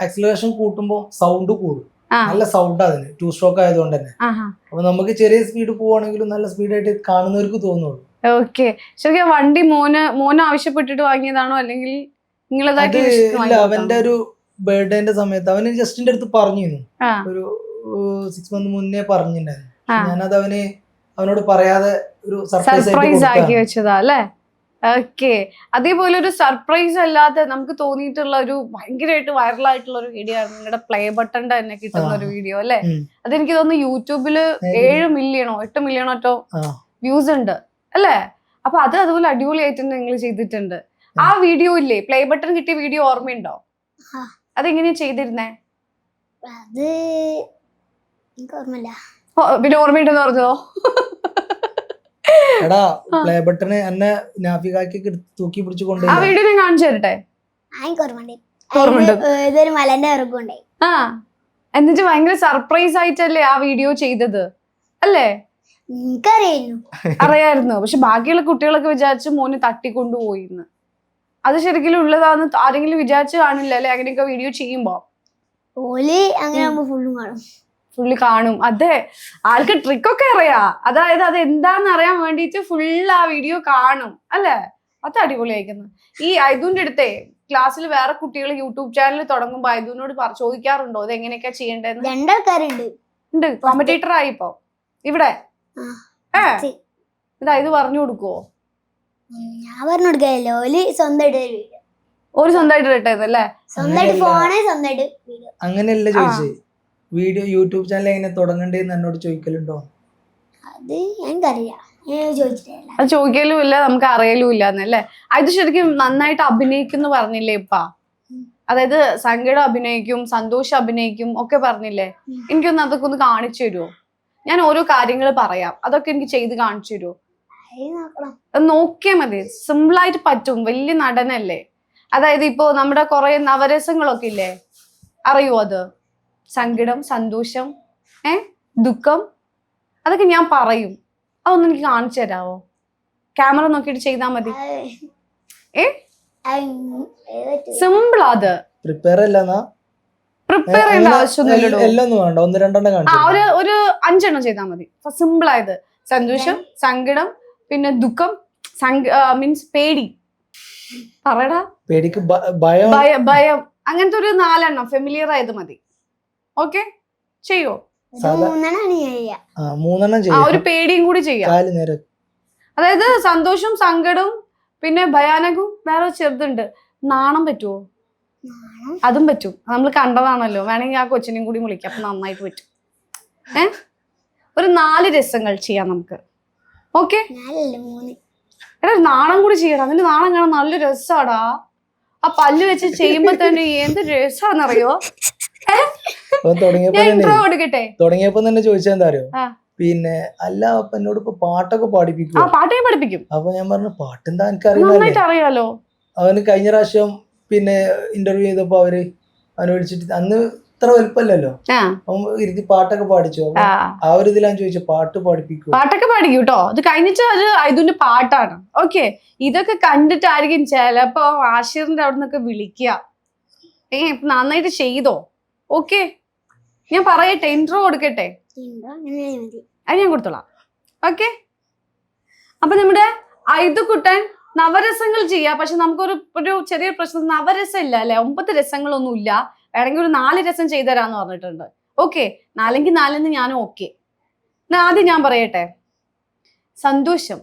ആക്സിലറേഷൻ കൂട്ടുമ്പോൾ സൗണ്ട് കൂടും. നല്ല സൗണ്ട് അതിന് 2 സ്ട്രോക്ക് ആയതുകൊണ്ട് തന്നെ. അപ്പൊ നമുക്ക് ചെറിയ സ്പീഡ് പോവാണെങ്കിലും നല്ല സ്പീഡായിട്ട് കാണുന്നവർക്ക് തോന്നുള്ളൂ. ഓക്കെ, ശരിക്കും വണ്ടി മോന് ആവശ്യപ്പെട്ടിട്ട് വാങ്ങിയതാണോ അല്ലെങ്കിൽ നിങ്ങളതായിട്ട്? അവന്റെ ഒരു ബർത്ത്ഡേന്റെ സമയത്ത് അവന് ജസ്റ്റിന്റെ അടുത്ത് പറഞ്ഞിരുന്നു, ഒരു 6 months മുന്നേ പറഞ്ഞിട്ടുണ്ടായിരുന്നു. ഞാനത് അവനോട് പറയാതെ ഒരു സർപ്രൈസ് ആക്കി വെച്ചതാ അല്ലേ? ഓക്കെ, അതേപോലെ ഒരു സർപ്രൈസ് അല്ലാതെ നമുക്ക് തോന്നിയിട്ടുള്ള ഒരു ഭയങ്കരമായിട്ട് വൈറലായിട്ടുള്ള ഒരു വീഡിയോ ആണ് നിങ്ങളുടെ പ്ലേ ബട്ടന്റെ തന്നെ കിട്ടുന്ന ഒരു വീഡിയോ അല്ലേ? അതെനിക്ക് തോന്നുന്നു യൂട്യൂബില് 7 മില്യണോ 8 മില്യണോ വ്യൂസ് ഉണ്ട് അല്ലേ? അപ്പൊ അതുപോലെ അടിപൊളിയായിട്ട് നിങ്ങൾ ചെയ്തിട്ടുണ്ട്. ആ വീഡിയോ ഇല്ലേ, പ്ലേ ബട്ടൺ കിട്ടിയ വീഡിയോ ഓർമ്മയുണ്ടോ? അതെങ്ങനെയാ ചെയ്തിരുന്നേ? ഓർമ്മയില്ല. പിന്നെ ഓർമ്മയുണ്ടെന്ന് പറഞ്ഞതോ? എടാ പ്ലേ ബട്ടണ് എന്നെ നാഫികാക്കി തൂക്കി പിടിച്ചു ആ കൊണ്ടുപോയി വീഡിയോ ഞാൻ കാണിച്ചു തരട്ടെ. എനിക്ക് ഓർമ്മയുണ്ട് ഇതൊരു മലന്റെ ഇറക്കുണ്ടായി. ആ എന്നിട്ട് ഭയങ്കര സർപ്രൈസ് ആയിട്ടല്ലേ ആ വീഡിയോ ചെയ്തത് അല്ലേ? എനിക്കറിയായിരുന്നു. അറിയായിരുന്നു. പക്ഷെ ബാക്കിയുള്ള കുട്ടികളൊക്കെ വിചാരിച്ച് മോനെ തട്ടിക്കൊണ്ടുപോയിന്ന്. അത് ശരിക്കും ഉള്ളതാന്ന് ആരെങ്കിലും വിചാരിച്ചു കാണില്ല അല്ലെ? അങ്ങനെയൊക്കെ വീഡിയോ ചെയ്യുമ്പോ ഓല് അങ്ങനെ ആകുമ്പോ ഫുള്ളും കാണും. ഫുള്ള് കാണും. അതെ, ആൾക്ക് ട്രിക്കൊക്കെ അറിയാം. അതായത് അത് എന്താന്ന് അറിയാൻ വേണ്ടിട്ട് ഫുള്ള് ആ വീഡിയോ കാണും അല്ലേ? അത് അടിപൊളിയായിരിക്കുന്നു. ഈ ഐദുവിന്റെ അടുത്തേ ക്ലാസ്സിൽ വേറെ കുട്ടികൾ യൂട്യൂബ് ചാനൽ തുടങ്ങുമ്പോ ഐദുവിനോട് ചോദിക്കാറുണ്ടോ ഇത് എങ്ങനെയൊക്കെയാ ചെയ്യേണ്ടതെന്ന്? 2 ആൾക്കാരുണ്ട്. ഉണ്ട്, കോമ്പറ്റേറ്റർ ആയിപ്പോ ഇവിടെ. ആ, ഇത് ഐദു പറഞ്ഞു കൊടുക്കുവോ? ഞാൻ പറഞ്ഞു കൊടുക്കല്ലോ. ഓല് സ്വന്തമായിട്ട് ഒരു വീഡിയോ, ഒരു സ്വന്തമായിട്ട് ഇട്ടതല്ലേ? സ്വന്തമായിട്ട് ഫോണ്, സ്വന്തമായിട്ട് വീഡിയോ. അങ്ങനെയല്ല ചോദിച്ചേ. വീഡിയോ യൂട്യൂബ് ചാനൽ എങ്ങനെ തുടങ്ങണ്ടേന്ന് എന്നോട് ചോദിക്കലുണ്ടോ? അത് എനിക്കറിയാം, ഞാൻ ചോദിച്ചിട്ടില്ല. അത് ചോദിക്കലും ഇല്ല, നമുക്ക് അറിയലും ഇല്ല എന്നല്ലേ? അത് ശരിക്കും നന്നായിട്ട് അഭിനയിക്കും പറഞ്ഞില്ലേ ഇപ്പ? അതായത് സങ്കടം അഭിനയിക്കും, സന്തോഷം അഭിനയിക്കും ഒക്കെ പറഞ്ഞില്ലേ? എനിക്കൊന്ന് അതൊക്കെ ഒന്ന് കാണിച്ചു തരുമോ? ഞാൻ ഓരോ കാര്യങ്ങൾ പറയാം, അതൊക്കെ എനിക്ക് ചെയ്ത് കാണിച്ചു തരുമോ? അത് നോക്കിയാൽ മതി, സിമ്പിളായിട്ട് പറ്റും. വലിയ നടനല്ലേ? അതായത് ഇപ്പോ നമ്മുടെ കുറെ നവരസങ്ങളൊക്കെ ഇല്ലേ, അറിയോ? അത് സങ്കടം, സന്തോഷം, ദുഃഖം, അതൊക്കെ ഞാൻ പറയും. അതൊന്നും എനിക്ക് കാണിച്ചു തരാവോ? ക്യാമറ നോക്കിയിട്ട് ചെയ്താൽ മതി. സിമ്പിൾ. അത് പ്രിപ്പയർ അല്ലെന്നാ? പ്രിപ്പയർ ചെയ്യേണ്ട ആവശ്യമൊന്നുമില്ലല്ലോ. എല്ലാം വേണ്ട, 1-2 കാണിച്ചു. ഒരു 5 എണ്ണം ചെയ്താൽ മതി. സിമ്പിൾ ആയത് സന്തോഷം, സങ്കടം, പിന്നെ ദുഃഖം, മീൻസ് പേടി. പറയടാ. പേടിക്ക് ഭയം, ഭയം, അങ്ങനത്തെ ഒരു 4 എണ്ണം ഫെമിലിയർ ആയത് മതി. ഓക്കെ, ചെയ്യോ? 3 ആ ഒരു പേടിയും കൂടി ചെയ്യാം. അതായത് സന്തോഷവും സങ്കടവും പിന്നെ ഭയാനകവും. വേറെ ചെറുതുണ്ട്, നാണം പറ്റുമോ? അതും പറ്റും, നമ്മൾ കണ്ടതാണല്ലോ. വേണമെങ്കിൽ ആ കൊച്ചിനെയും കൂടി വിളിക്കാം, അപ്പൊ നന്നായിട്ട് പറ്റും. ഒരു 4 രസങ്ങൾ ചെയ്യാം നമുക്ക്. ഓക്കെ, എടാ നാണം കൂടി ചെയ്യണം. അതിന്റെ നാണം കാണാൻ നല്ല രസാടാ. ആ പല്ല് വെച്ച് ചെയ്യുമ്പോ തന്നെ എന്ത് രസാന്നറിയോ? തുടങ്ങിയപ്പോ തന്നെ ചോദിച്ചാ എന്താ അറിയോ? പിന്നെ അല്ല അപ്പൊ എന്നോട് ഇപ്പൊ പാട്ടൊക്കെ പാടിപ്പിക്കും. പാട്ടേ പഠിപ്പിക്കും. അപ്പൊ ഞാൻ പറഞ്ഞു പാട്ടെന്താ എനിക്ക് അറിയാലോ. അവന് കഴിഞ്ഞ പ്രാവശ്യം പിന്നെ ഇന്റർവ്യൂ ചെയ്തപ്പോ അവന് വിളിച്ചിട്ട് അന്ന് ഇത്ര വലുപ്പല്ലോ, അവൻ ഇരുത്തി പാട്ടൊക്കെ പാടിച്ചു. ആ ഒരു ഇതിലാണ് ചോദിച്ചു പാട്ട് പാടിപ്പിക്കും. പാട്ടൊക്കെ പാടിക്കും കേട്ടോ. അത് കഴിഞ്ഞിട്ട് അത് ഇതിന്റെ പാട്ടാണ്. ഓക്കെ, ഇതൊക്കെ കണ്ടിട്ടായിരിക്കും ചിലപ്പോ ആഷിറിന്റെ അവിടെ നിന്നൊക്കെ വിളിക്കുക. നന്നായിട്ട് ചെയ്തോ? ഓക്കെ, ഞാൻ പറയട്ടെ, ഇൻട്രോ കൊടുക്കട്ടെ? അത് ഞാൻ കൊടുത്തോളാം. ഓക്കെ, അപ്പൊ നമ്മുടെ ഐദുക്കുട്ടൻ നവരസങ്ങൾ ചെയ്യാം. പക്ഷെ നമുക്കൊരു ചെറിയ പ്രശ്നം, നവരസം ഇല്ല അല്ലെ? 9 രസങ്ങളൊന്നും ഇല്ല. വേണമെങ്കിൽ ഒരു 4 രസം ചെയ്തുതരാന്ന് പറഞ്ഞിട്ടുണ്ട്. ഓക്കെ, 4-ങ്കിൽ 4 ഞാനും ഓക്കെ. ആദ്യം ഞാൻ പറയട്ടെ, സന്തോഷം.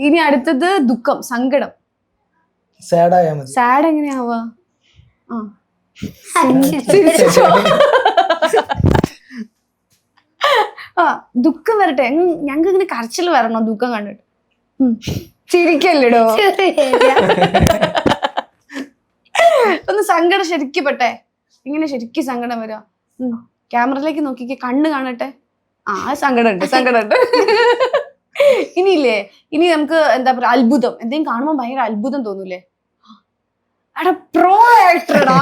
ഇനി അടുത്തത് ദുഃഖം, സങ്കടം. സാഡ് എങ്ങനെയാവാ? ദുഃഖം വരട്ടെ. ഞങ്ങൾക്ക് ഇങ്ങനെ കരച്ചിൽ വരണോ ദുഃഖം കണ്ടിട്ട്? ചിരിക്കല്ലടോ. ഒന്ന് സങ്കടം ശരിക്കും പെട്ടെ. ഇങ്ങനെ ശരിക്കും സങ്കടം വരാ. ക്യാമറയിലേക്ക് നോക്കിക്ക്, കണ്ണ് കാണട്ടെ. സങ്കടമുണ്ട്. ഇനിയില്ലേ, ഇനി നമുക്ക് എന്താ പറയാ, അത്ഭുതം. എന്തെങ്കിലും കാണുമ്പോ ഭയങ്കര അത്ഭുതം തോന്നൂലേ? എടാ പ്രോ ആക്ടറടാ.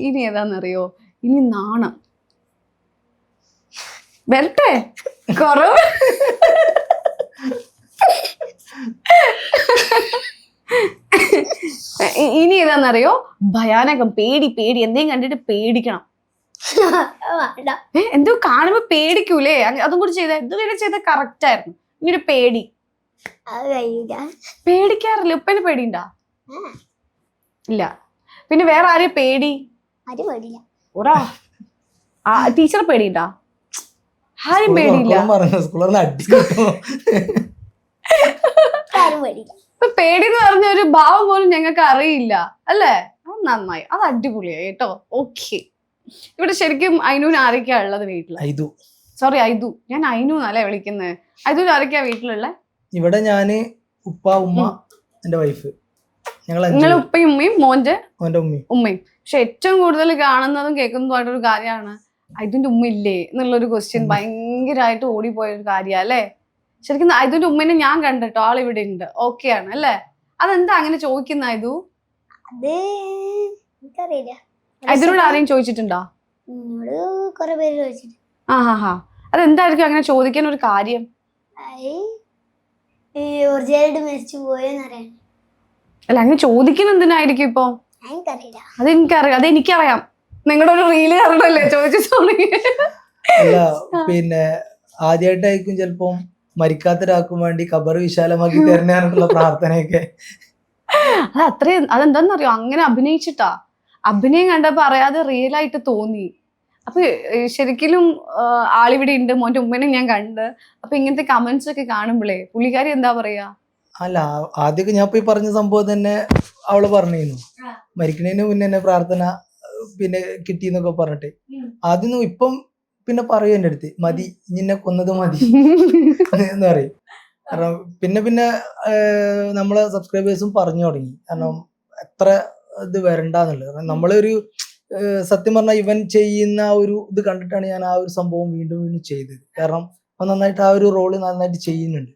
ഇനി ഏതാന്നറിയോ? ഇനി നാണം വരട്ടെ. കുറവ്. ഇനി ഏതാന്നറിയോ? ഭയാനകം, പേടി. എന്തെങ്കിലും കണ്ടിട്ട് പേടിക്കണം. എന്തോ കാണുമ്പോ പേടിക്കൂലേ? അതും കൂടി ചെയ്ത ഇതുവരെ ചെയ്ത കറക്റ്റ് ആയിരുന്നു. ഇനി ഒരു പേടി. പേടിക്കാറില്ല. ഉപ്പന് പേടിയുണ്ടാ? ഇല്ല. പിന്നെ വേറെ ആരെയും പേടി? ഒരാ ടീച്ചർ പേടിയുണ്ടാ? ആരും പേടിയില്ല. ഇപ്പൊ പേടിന്ന് പറഞ്ഞ ഒരു ഭാവം പോലും ഞങ്ങൾക്ക് അറിയില്ല അല്ലേ? അത് നന്നായി, അത് അടിപൊളിയായി കേട്ടോ. ഓക്കെ, ഇവിടെ ശരിക്കും ഐനൂന് ആരൊക്കെയാ ഉള്ളത് വീട്ടില്? സോറി ഐദു, ഞാൻ ഐനു എന്നല്ലേ വിളിക്കുന്നത്. ഐദുവിന് ആരൊക്കെയാ വീട്ടിലുള്ള? ഇവിടെ ഞാന്, ഉപ്പ, ഉമ്മ, എന്റെ വൈഫ്. ഞങ്ങൾ നിങ്ങളെ ഉപ്പയും ഉമ്മയും മോന്റെ മോന്റെ ഉമ്മയും. ഉമ്മയും. പക്ഷെ ഏറ്റവും കൂടുതൽ കാണുന്നതും കേൾക്കുന്നതുമായിട്ടൊരു കാര്യമാണ് ഐതുന്റെ ഉമ്മ ഇല്ലേ എന്നുള്ളൊരു ക്വസ്റ്റ്യൻ ഭയങ്കരമായിട്ട് ഓടിപ്പോയ ഒരു കാര്യ അല്ലേ? ശരിക്കും ഐതുന്റെ ഉമ്മനെ ഞാൻ കണ്ടിട്ടോ, ആളിവിടെ ഉണ്ട്, ഓക്കെ ആണ് അല്ലേ? അതെന്താ അങ്ങനെ ചോദിക്കുന്ന ഐതു? അത് എനിക്കറിയില്ല. ഐതിനോട് ആരെയും ചോദിച്ചിട്ടുണ്ടോ? എന്നോട് കുറെ പേര് ചോദിച്ചിട്ട്. ഹാ അതെന്തായിരിക്കും അങ്ങനെ ചോദിക്കാൻ ഒരു കാര്യം? ഈ ഒറിജിനായിട്ട് മരിച്ചു പോയെന്നറിയാൻ. അല്ല അങ്ങനെ ചോദിക്കുന്ന എന്തിനായിരിക്കും ഇപ്പൊ? എനിക്കറിയില്ല. അതെനിക്കറിയാം. നിങ്ങളുടെ ഒരു റീല് കാരണല്ലേ ചോദിച്ചു. അല്ല പിന്നെ ആദ്യമായിട്ടായിരിക്കും ചിലപ്പം മരിക്കാത്തൊരാൾക്കും വേണ്ടി ഖബർ വിശാലമാക്കി തരുന്നതിനുള്ള പ്രാർത്ഥനയൊക്കെ. അതെന്താന്നറിയോ, അങ്ങനെ അഭിനയിച്ചിട്ടാ. അഭിനയം കണ്ടപ്പോ അറിയാതെ റിയൽ ആയിട്ട് തോന്നി. അപ്പൊ ശരിക്കും ആളിവിടെ ഉണ്ട്, മോന്റെ ഉമ്മനെ ഞാൻ കണ്ട്. അപ്പൊ ഇങ്ങനത്തെ കമന്റ്സ് ഒക്കെ കാണുമ്പോഴേ പുള്ളിക്കാരി എന്താ പറയാ? അല്ല ആദ്യമൊക്കെ ഞാൻ പോയി പറഞ്ഞ സംഭവം തന്നെ അവള് പറഞ്ഞിരുന്നു, മരിക്കുന്നതിന് മുന്നേ തന്നെ പ്രാർത്ഥന പിന്നെ കിട്ടിന്നൊക്കെ പറഞ്ഞിട്ട്. ആദ്യം ഇപ്പം പിന്നെ പറയും എൻ്റെ അടുത്ത്, മതി നിന്നെ കൊന്നത് മതി എന്ന് പറയും. കാരണം പിന്നെ നമ്മളെ സബ്സ്ക്രൈബേഴ്സും പറഞ്ഞു തുടങ്ങി, കാരണം എത്ര ഇത് വരണ്ടെന്നുള്ളത്. കാരണം നമ്മളൊരു സത്യം പറഞ്ഞാൽ ഇവൻ ചെയ്യുന്ന ഒരു ഇത് കണ്ടിട്ടാണ് ഞാൻ ആ ഒരു സംഭവം വീണ്ടും ചെയ്തത്. കാരണം അവൻ നന്നായിട്ട് ആ ഒരു റോള് നന്നായിട്ട് ചെയ്യുന്നുണ്ട്.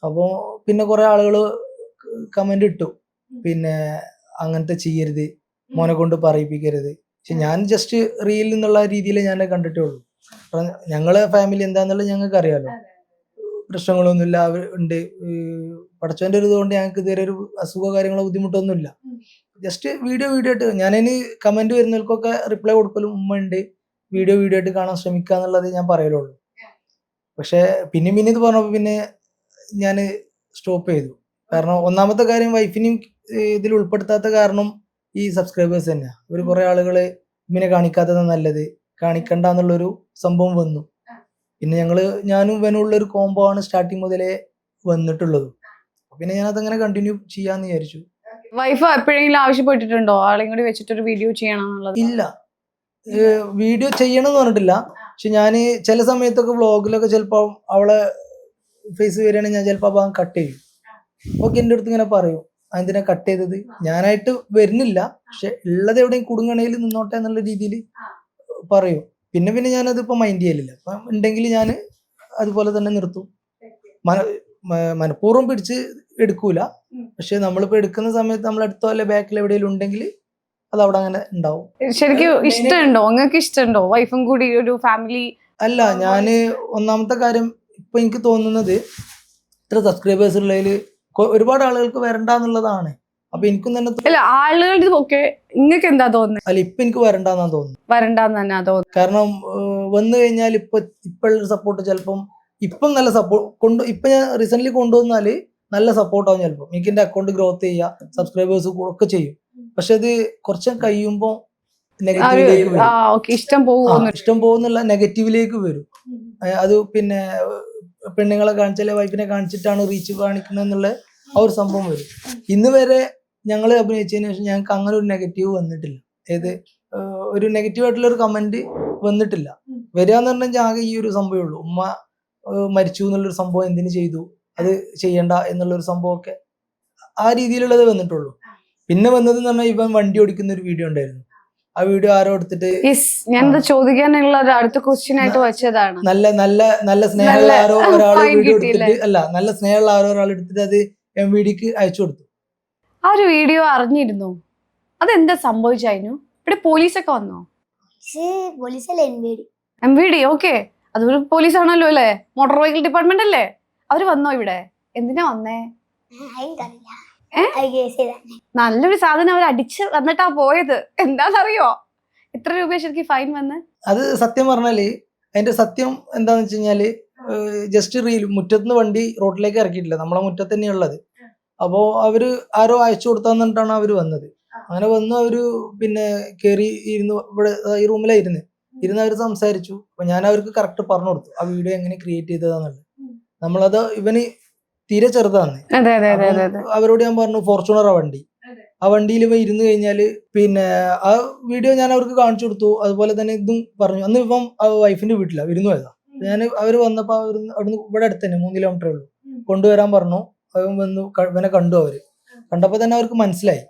അപ്പോൾ പിന്നെ കുറെ ആളുകൾ കമന്റ് ഇട്ടു, പിന്നെ അങ്ങനത്തെ ചെയ്യരുത്, മോനെ കൊണ്ട് പറയിപ്പിക്കരുത്. പക്ഷെ ഞാൻ ജസ്റ്റ് റീൽ എന്നുള്ള രീതിയിൽ ഞാൻ കണ്ടിട്ടേ ഉള്ളൂ. ഞങ്ങളെ ഫാമിലി എന്താന്നുള്ളത് ഞങ്ങൾക്ക് അറിയാലോ, പ്രശ്നങ്ങളൊന്നുമില്ല, അവർ ഉണ്ട്. പഠിച്ചവന്റെ ഒരു ഇതുകൊണ്ട് ഞങ്ങൾക്ക് ഇതുവരെ ഒരു അസുഖ കാര്യങ്ങളോ ബുദ്ധിമുട്ടൊന്നുമില്ല. ജസ്റ്റ് വീഡിയോ ആയിട്ട് ഞാനതിന് കമന്റ് വരുന്നവർക്കൊക്കെ റിപ്ലൈ കൊടുക്കലും ഉമ്മ ഉണ്ട്, വീഡിയോ ആയിട്ട് കാണാൻ ശ്രമിക്കുക എന്നുള്ളത് ഞാൻ പറയലുള്ളൂ. പക്ഷെ പിന്നെ ഇത് പറഞ്ഞപ്പോൾ പിന്നെ ഞാൻ സ്റ്റോപ്പ് ചെയ്തു. കാരണം ഒന്നാമത്തെ കാര്യം വൈഫിനെയും ഇതിൽ ഉൾപ്പെടുത്താത്ത കാരണം ഈ സബ്സ്ക്രൈബേഴ്സ് തന്നെയാണ്. ഒരു കുറെ ആളുകള് ഇങ്ങനെ കാണിക്കാത്തത് നല്ലത്, കാണിക്കണ്ട എന്നുള്ളൊരു സംഭവം വന്നു. പിന്നെ ഞാനും ഇവനുള്ളൊരു കോംബോ ആണ് സ്റ്റാർട്ടിങ് മുതലേ വന്നിട്ടുള്ളത്. പിന്നെ ഞാനതങ്ങനെ കണ്ടിന്യൂ ചെയ്യാന്ന് വിചാരിച്ചു. വൈഫ് എപ്പോഴെങ്കിലും ആവശ്യപ്പെട്ടിട്ടുണ്ടോ ആളെയും കൂടി വെച്ചിട്ടൊരു വീഡിയോ ചെയ്യണം എന്നുള്ളത്? ഇല്ല, വീഡിയോ ചെയ്യണം എന്ന് പറഞ്ഞിട്ടില്ല. പക്ഷെ ഞാൻ ചില സമയത്തൊക്കെ വ്ളോഗിലൊക്കെ ചിലപ്പോൾ അവളെ ഫേസ് വരികയാണെങ്കിൽ ഞാൻ ചിലപ്പോൾ ഭാഗം കട്ട് ചെയ്യും. ഓക്കെ എൻ്റെ അടുത്ത് ഇങ്ങനെ പറയും, അതിനെ കട്ട് ചെയ്തത് ഞാനായിട്ട് വരുന്നില്ല, പക്ഷെ ഉള്ളത് എവിടെയും കുടുങ്ങണയിൽ നിന്നോട്ടെ എന്നുള്ള രീതിയിൽ പറയും. പിന്നെ ഞാനതിപ്പോൾ മൈൻഡ് ചെയ്യലില്ല. അപ്പം ഉണ്ടെങ്കിൽ ഞാൻ അതുപോലെ തന്നെ നിർത്തും. മനഃപൂർവ്വം പിടിച്ച് എടുക്കൂല. പക്ഷെ നമ്മളിപ്പോൾ എടുക്കുന്ന സമയത്ത് നമ്മൾ അടുത്തോ അല്ലെ ബാക്കിൽ എവിടെയെങ്കിലും ഉണ്ടെങ്കിൽ അത് അവിടെ അങ്ങനെ ഉണ്ടാവും. ശരിക്കും ഇഷ്ടമുണ്ടോ നിങ്ങൾക്ക്? ഇഷ്ടമുണ്ടോ വൈഫും കൂടി ഒരു ഫാമിലി? അല്ല, ഞാന് ഒന്നാമത്തെ കാര്യം ഇപ്പൊ എനിക്ക് തോന്നുന്നത് ഇത്ര സബ്സ്ക്രൈബേഴ്സ് ഉള്ളതിൽ ഒരുപാട് ആളുകൾക്ക് വരണ്ടെന്നുള്ളതാണ്. അപ്പൊ എനിക്കും തന്നെ അല്ല ആളുകളുടെ ഒക്കെ നിങ്ങൾക്ക് എന്താ തോന്നുന്നത്? അല്ല ഇപ്പൊ എനിക്ക് വരണ്ടെന്നാ തോന്നുന്നു. വരണ്ടെന്ന് തന്നെ തോന്നുന്നു. കാരണം വന്നു കഴിഞ്ഞാൽ ഇപ്പോഴൊരു സപ്പോർട്ട് ചിലപ്പം ഇപ്പം നല്ല സപ്പോർട്ട് ഇപ്പൊ ഞാൻ റീസെന്റ് കൊണ്ടുവന്നാല് നല്ല സപ്പോർട്ടാവും. ചിലപ്പോൾ എനിക്ക് എന്റെ അക്കൗണ്ട് ഗ്രോത്ത് ചെയ്യുക, സബ്സ്ക്രൈബേഴ്സ് ഒക്കെ ചെയ്യും. പക്ഷെ അത് കുറച്ച് കഴിയുമ്പോൾ നെഗറ്റീവിലേക്ക് വരും. ഇഷ്ടം പോകുന്നുള്ള നെഗറ്റീവിലേക്ക് വരും. അത് പിന്നെ പെണ്ണുങ്ങളെ കാണിച്ചാലേ വൈഫിനെ കാണിച്ചിട്ടാണ് റീച്ച് കാണിക്കുന്നത് എന്നുള്ള ആ ഒരു സംഭവം വരും. ഇന്ന് വരെ ഞങ്ങൾ അഭിനയിച്ചതിന് ശേഷം ഞങ്ങൾക്ക് അങ്ങനെ ഒരു നെഗറ്റീവ് വന്നിട്ടില്ല. ഒരു നെഗറ്റീവ് ആയിട്ടുള്ള ഒരു കമന്റ് വന്നിട്ടില്ല. വരിക എന്ന് പറഞ്ഞാൽ ആകെ ഈ ഒരു സംഭവമേ ഉള്ളൂ, ഉമ്മ മരിച്ചു എന്നുള്ളൊരു സംഭവം എന്തിനു ചെയ്തു, അത് ചെയ്യണ്ട എന്നുള്ളൊരു സംഭവമൊക്കെ ആ രീതിയിലുള്ളത് വന്നിട്ടുള്ളൂ. പിന്നെ വന്നതെന്ന് പറഞ്ഞാൽ ഇവൻ വണ്ടി ഓടിക്കുന്ന ഒരു വീഡിയോ ഉണ്ടായിരുന്നു. ആ വീഡിയോ ആരോ എടുത്തിട്ട് ഞാൻ ചോദിക്കാനുള്ള അടുത്ത ക്വസ്റ്റ്യൻ ആയിട്ട് വെച്ചതാണ്. നല്ല സ്നേഹമുള്ള ആരോ ഒരാൾ വീഡിയോ എടുത്തിട്ട് നല്ല സ്നേഹമുള്ള ആരോ ഒരാൾ എടുത്തിട്ട് അത് MVDക്ക് അയച്ചു കൊടുത്തു. ആ ഒരു വീഡിയോ അറിഞ്ഞിരുന്നു? അതെന്താ സംഭവിച്ചായിരുന്നു? ഇവിടെ പോലീസൊക്കെ വന്നോ? MVD ഓക്കെ, അതൊരു പോലീസ് ആണല്ലോ അല്ലേ, മോട്ടോർ വെഹിക്കിൾ ഡിപ്പാർട്ട്മെന്റ് അല്ലേ? അവര് വന്നോ ഇവിടെ? എന്തിനാ വന്നേ? നല്ലൊരു സാധനം അവർ അടിച്ച് വന്നിട്ടാ പോയത്. എന്താണെന്നറിയോ എത്ര രൂപ ശരിക്കും ഫൈൻ വന്ന്? അത് സത്യം പറഞ്ഞാല് അതിന്റെ സത്യം എന്താന്ന് വെച്ച് കഴിഞ്ഞാല് ജസ്റ്റ് റീൽ മുറ്റത്തുനിന്ന് വണ്ടി റോഡിലേക്ക് ഇറക്കിയിട്ടില്ല, നമ്മളെ മുറ്റത്ത് തന്നെയുള്ളത്. അപ്പോ അവര് ആരോ അയച്ചു കൊടുത്താന്നിട്ടാണ് അവര് വന്നത്. അങ്ങനെ വന്നു അവര് പിന്നെ കയറി ഇരുന്ന് ഇവിടെ ഈ റൂമിലായിരുന്നു അവർ സംസാരിച്ചു. അപ്പൊ ഞാൻ അവർക്ക് കറക്റ്റ് പറഞ്ഞു കൊടുത്തു ആ വീഡിയോ എങ്ങനെ ക്രിയേറ്റ് ചെയ്തതാന്നുള്ളത്. നമ്മളത് ഇവന് തീരെ ചെറുതാണ്. അവരോട് ഞാൻ പറഞ്ഞു ഫോർച്യൂണർ ആ വണ്ടിയിൽ ഇവ ഇരുന്ന് കഴിഞ്ഞാല് പിന്നെ ആ വീഡിയോ ഞാൻ അവർക്ക് കാണിച്ചു കൊടുത്തു. അതുപോലെ തന്നെ ഇതും പറഞ്ഞു. അന്ന് ഇപ്പം വൈഫിന്റെ വീട്ടിലാണ് വിരുന്ന് പോയതാ. ഞാൻ അവര് വന്നപ്പോ അവിടുന്ന് ഇവിടെ അടുത്ത് തന്നെ 3 കിലോമീറ്റർ ഉള്ളൂ, കൊണ്ടുവരാൻ പറഞ്ഞു. അവൻ വന്നു, ഇവനെ കണ്ടു. കണ്ടപ്പോ തന്നെ അവർക്ക് മനസ്സിലായി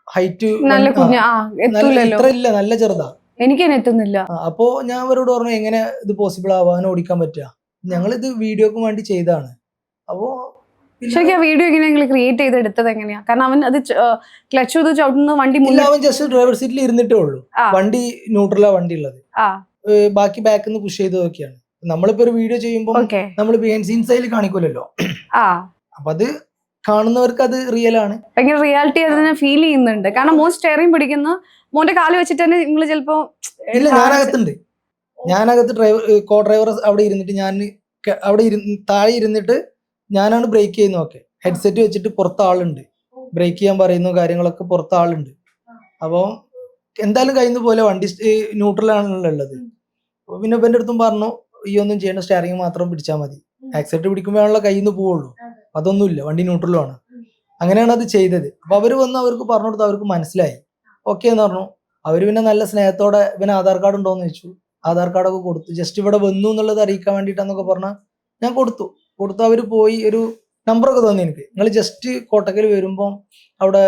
ഹൈറ്റ് നല്ല കുഞ്ഞ് എത്തൂലല്ലോ, ഇത്ര ഇല്ല, നല്ല ചെറുതാ. എനിക്ക് തന്നെ എത്തുന്നില്ല. അപ്പോ ഞാൻ അവരോട് പറഞ്ഞു എങ്ങനെ ഇത് പോസിബിൾ ആവാൻ ഓടിക്കാൻ പറ്റുക, ഞങ്ങൾ ഇത് വീഡിയോക്ക് വേണ്ടി ചെയ്താണ്. അപ്പോ ശരിക്കും ആ വീഡിയോ എങ്ങനെയാ നിങ്ങൾ ക്രിയേറ്റ് ചെയ്ത് എടുത്തത് എങ്ങനെയാ? കാരണം അവൻ അത് ക്ലച്ച് ചെയ്ത് ചവിട്ടുന്ന വണ്ടി ഇല്ല, അവൻ ജസ്റ്റ് ഡ്രൈവർ സീറ്റിൽ ഇരുന്നിട്ടേ ഉള്ളൂ. വണ്ടി ന്യൂട്രലാ വണ്ടി ഉള്ളത്, ബാക്കി ബാക്കിൽ നിന്ന് പുഷ് ചെയ്തതൊക്കെയാണ്. നമ്മളിപ്പോ ഒരു വീഡിയോ ചെയ്യുമ്പോൾ നമ്മൾ ബിഹൈൻഡ് സീൻസ് അതിൽ കാണിക്കൂലല്ലോ, അപ്പൊ അത് കാണുന്നവർക്ക് അത് റിയൽ ആണ്. ഭയങ്കര റിയാലിറ്റി അതിനെ ഫീൽ ചെയ്യുന്നുണ്ട്. കാരണം മോൻ സ്റ്റെയറിംഗ് പിടിക്കുന്ന മോന്റെ കാല് വെച്ചിട്ട് തന്നെ നിങ്ങൾ ചിലപ്പോ. ഇല്ല, ഞാനകത്തുണ്ട്, ഞാനകത്ത് കോ ഡ്രൈവർ അവിടെ ഇരുന്നിട്ട് ഞാൻ അവിടെ താഴെ ഇരുന്നിട്ട് ഞാനാണ് ബ്രേക്ക് ചെയ്യുന്നതൊക്കെ. ഹെഡ്സെറ്റ് വെച്ചിട്ട് പുറത്ത് ആളുണ്ട്, ബ്രേക്ക് ചെയ്യാൻ പറയുന്ന കാര്യങ്ങളൊക്കെ പുറത്ത് ആളുണ്ട്. അപ്പോൾ എന്തായാലും കഴിയുന്ന പോലെ വണ്ടി ന്യൂട്രലാണല്ലോ ഉള്ളത്. അപ്പോൾ പിന്നെ ഇവൻ്റെ അടുത്തും പറഞ്ഞു ഈ ഒന്നും ചെയ്യേണ്ട, സ്റ്റെയറിംഗ് മാത്രം പിടിച്ചാൽ മതി, ആക്സിഡന്റ് പിടിക്കുമ്പോഴാണല്ലോ കയ്യിൽ നിന്ന് പോവുള്ളൂ, അതൊന്നുമില്ല, വണ്ടി ന്യൂട്രലുമാണ്. അങ്ങനെയാണ് അത് ചെയ്തത്. അപ്പൊ അവര് വന്ന് അവർക്ക് പറഞ്ഞു കൊടുത്ത് അവർക്ക് മനസ്സിലായി, ഓക്കെ എന്ന് പറഞ്ഞു. അവര് പിന്നെ നല്ല സ്നേഹത്തോടെ ഇവന് ആധാർ കാർഡ് ഉണ്ടോന്ന് ചോദിച്ചു, ആധാർ കാർഡൊക്കെ കൊടുത്തു. ജസ്റ്റ് ഇവിടെ വന്നു എന്നുള്ളത് അറിയിക്കാൻ വേണ്ടിയിട്ടാന്നൊക്കെ പറഞ്ഞാൽ ഞാൻ കൊടുത്തു. അവര് പോയി ഒരു നമ്പറൊക്കെ തന്നു എനിക്ക്, നിങ്ങൾ ജസ്റ്റ് കോട്ടക്കൽ വരുമ്പോൾ അവിടെ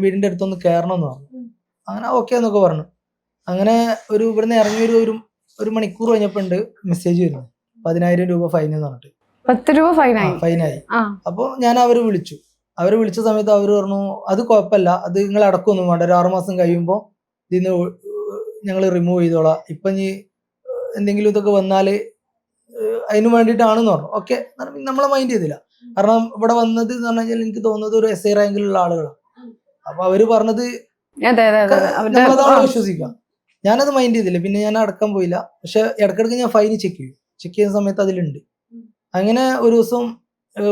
വീടിന്റെ അടുത്തൊന്ന് കയറണം എന്ന് പറഞ്ഞു. അങ്ങനെ ഓക്കെ എന്നൊക്കെ പറഞ്ഞു. അങ്ങനെ ഒരു ഇവിടുന്ന് ഇറങ്ങി ഒരു മണിക്കൂർ കഴിഞ്ഞപ്പോ ഉണ്ട് മെസ്സേജ് വരുന്നു, 10,000 രൂപ ഫൈൻ എന്ന് പറഞ്ഞിട്ട്. 10 രൂപ ഫൈനായി. അപ്പൊ ഞാൻ അവര് വിളിച്ച സമയത്ത് അവര് പറഞ്ഞു അത് കുഴപ്പമില്ല, അത് നിങ്ങൾ അടക്കൊന്നും വേണ്ട, ഒരു 6 മാസം കഴിയുമ്പോൾ ഇതിന്ന് ഞങ്ങൾ റിമൂവ് ചെയ്തോളാം, ഇപ്പൊ ഇനി എന്തെങ്കിലും ഇതൊക്കെ വന്നാല് അതിന് വേണ്ടിയിട്ടാണെന്ന് പറഞ്ഞു. ഓക്കെ, നമ്മളെ മൈൻഡ് ചെയ്തില്ല. കാരണം ഇവിടെ വന്നത് എന്ന് പറഞ്ഞാൽ എനിക്ക് തോന്നുന്നത് ഒരു SI റാങ്കിലുള്ള ആളുകളാണ്. അപ്പൊ അവര് പറഞ്ഞത് നമ്മളതാണ് വിശ്വസിക്കാം. ഞാനത് മൈൻഡ് ചെയ്തില്ല, പിന്നെ ഞാൻ അടക്കാൻ പോയില്ല. പക്ഷെ ഇടക്കിടക്ക് ഞാൻ ഫൈൻ ചെക്ക് ചെയ്യുന്ന സമയത്ത് അതിലുണ്ട്. അങ്ങനെ ഒരു ദിവസം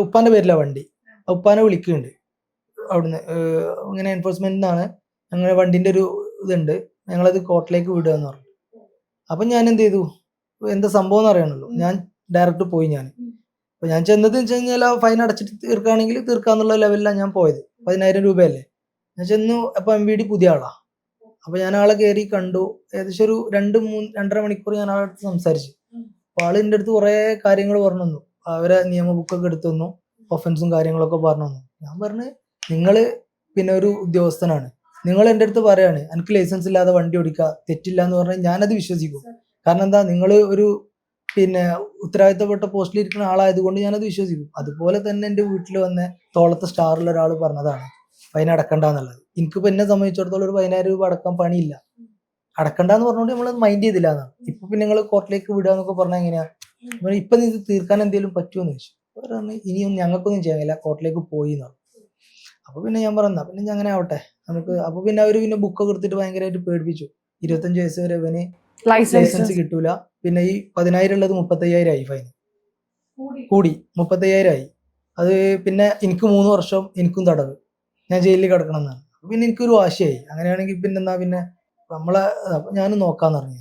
ഉപ്പാന്റെ പേരില വണ്ടി, ഉപ്പാനെ വിളിക്കുന്നുണ്ട് അവിടുന്ന്, ഇങ്ങനെ എൻഫോഴ്സ്മെന്റിനാണ് ഞങ്ങളുടെ വണ്ടിന്റെ ഒരു ഇതുണ്ട്, ഞങ്ങളത് കോർട്ടിലേക്ക് വിടുക എന്ന് പറഞ്ഞു. അപ്പൊ ഞാൻ എന്ത് ചെയ്തു, എന്താ സംഭവം എന്ന് അറിയണല്ലോ, ഞാൻ ഡയറക്റ്റ് പോയി. അപ്പൊ ഞാൻ ചെന്നത് വെച്ച് കഴിഞ്ഞാൽ ആ ഫൈൻ അടച്ചിട്ട് തീർക്കുകയാണെങ്കിൽ തീർക്കാന്നുള്ള ലെവലിലാണ് ഞാൻ പോയത്. 10,000 രൂപയല്ലേ. ഞാൻ ചെന്നു. അപ്പൊ MVD പുതിയ ആളാ. അപ്പൊ ഞാൻ ആളെ കയറി കണ്ടു. ഏകദേശം ഒരു 2-2.5 മണിക്കൂർ ഞാൻ ആളുടെ അടുത്ത് സംസാരിച്ചു. അപ്പൊ ആള് എൻ്റെ അടുത്ത് കുറെ കാര്യങ്ങൾ പറഞ്ഞു തന്നു, അവരെ നിയമ ബുക്കൊക്കെ എടുത്തു തന്നു, ഒഫൻസും കാര്യങ്ങളൊക്കെ പറഞ്ഞു തന്നു. ഞാൻ പറഞ്ഞു നിങ്ങള് പിന്നെ ഒരു ഉദ്യോഗസ്ഥനാണ്, നിങ്ങൾ എൻ്റെ അടുത്ത് പറയാണ് എനിക്ക് ലൈസൻസ് ഇല്ലാതെ വണ്ടി ഓടിക്കുക തെറ്റില്ല എന്ന് പറഞ്ഞാൽ ഞാനത് വിശ്വസിക്കും. കാരണം എന്താ, നിങ്ങൾ ഒരു പിന്നെ ഉത്തരവാദിത്തപ്പെട്ട പോസ്റ്റിൽ ഇരിക്കുന്ന ആളായതുകൊണ്ട് ഞാനത് വിശ്വസിക്കും. അതുപോലെ തന്നെ എൻ്റെ വീട്ടിൽ വന്ന തോളത്തെ സ്റ്റാറിൽ ഒരാൾ പറഞ്ഞതാണ് ഫൈൻ അടക്കണ്ടെന്നുള്ളത്. എനിക്കിപ്പോൾ എന്നെ സംബന്ധിച്ചിടത്തോളം ഒരു 10,000 രൂപ അടക്കാൻ പണിയില്ല, അടക്കണ്ടെന്ന് പറഞ്ഞുകൊണ്ട് നമ്മളത് മൈൻഡ് ചെയ്തില്ല എന്നാണ്. ഇപ്പൊ പിന്നെ നിങ്ങൾ കോർട്ടിലേക്ക് വിടുക എന്നൊക്കെ പറഞ്ഞാൽ എങ്ങനെയാ, ഇപ്പൊ ഇത് തീർക്കാൻ എന്തെങ്കിലും പറ്റുമെന്ന് ചോദിച്ചു. പറഞ്ഞു ഇനിയൊന്നും ഞങ്ങൾക്കൊന്നും ചെയ്യാനില്ല, കോർട്ടിലേക്ക് പോയി എന്നാണ്. അപ്പൊ പിന്നെ ഞാൻ പറഞ്ഞ പിന്നെ ഞാൻ അങ്ങനെ ആവട്ടെ നമുക്ക്. അപ്പൊ പിന്നെ അവര് പിന്നെ ബുക്കൊക്കെ എടുത്തിട്ട് ഭയങ്കരമായിട്ട് പേടിപ്പിച്ചു. 25 വയസ്സ് വരെ ഇവന് ലൈസൻസ് കിട്ടൂല. പിന്നെ ഈ 10,000 ഉള്ളത് 35,000 ആയി, ഫൈൻ കൂടി 35,000 ആയി. അത് പിന്നെ എനിക്ക് 3 വർഷം എനിക്കും തടവ്, ഞാൻ ജയിലിൽ കിടക്കണം എന്നാണ്. പിന്നെ എനിക്കൊരു വാശിയായി. അങ്ങനെയാണെങ്കിൽ പിന്നെ എന്നാ പിന്നെ ഞാനും നോക്കാന്ന് പറഞ്ഞു.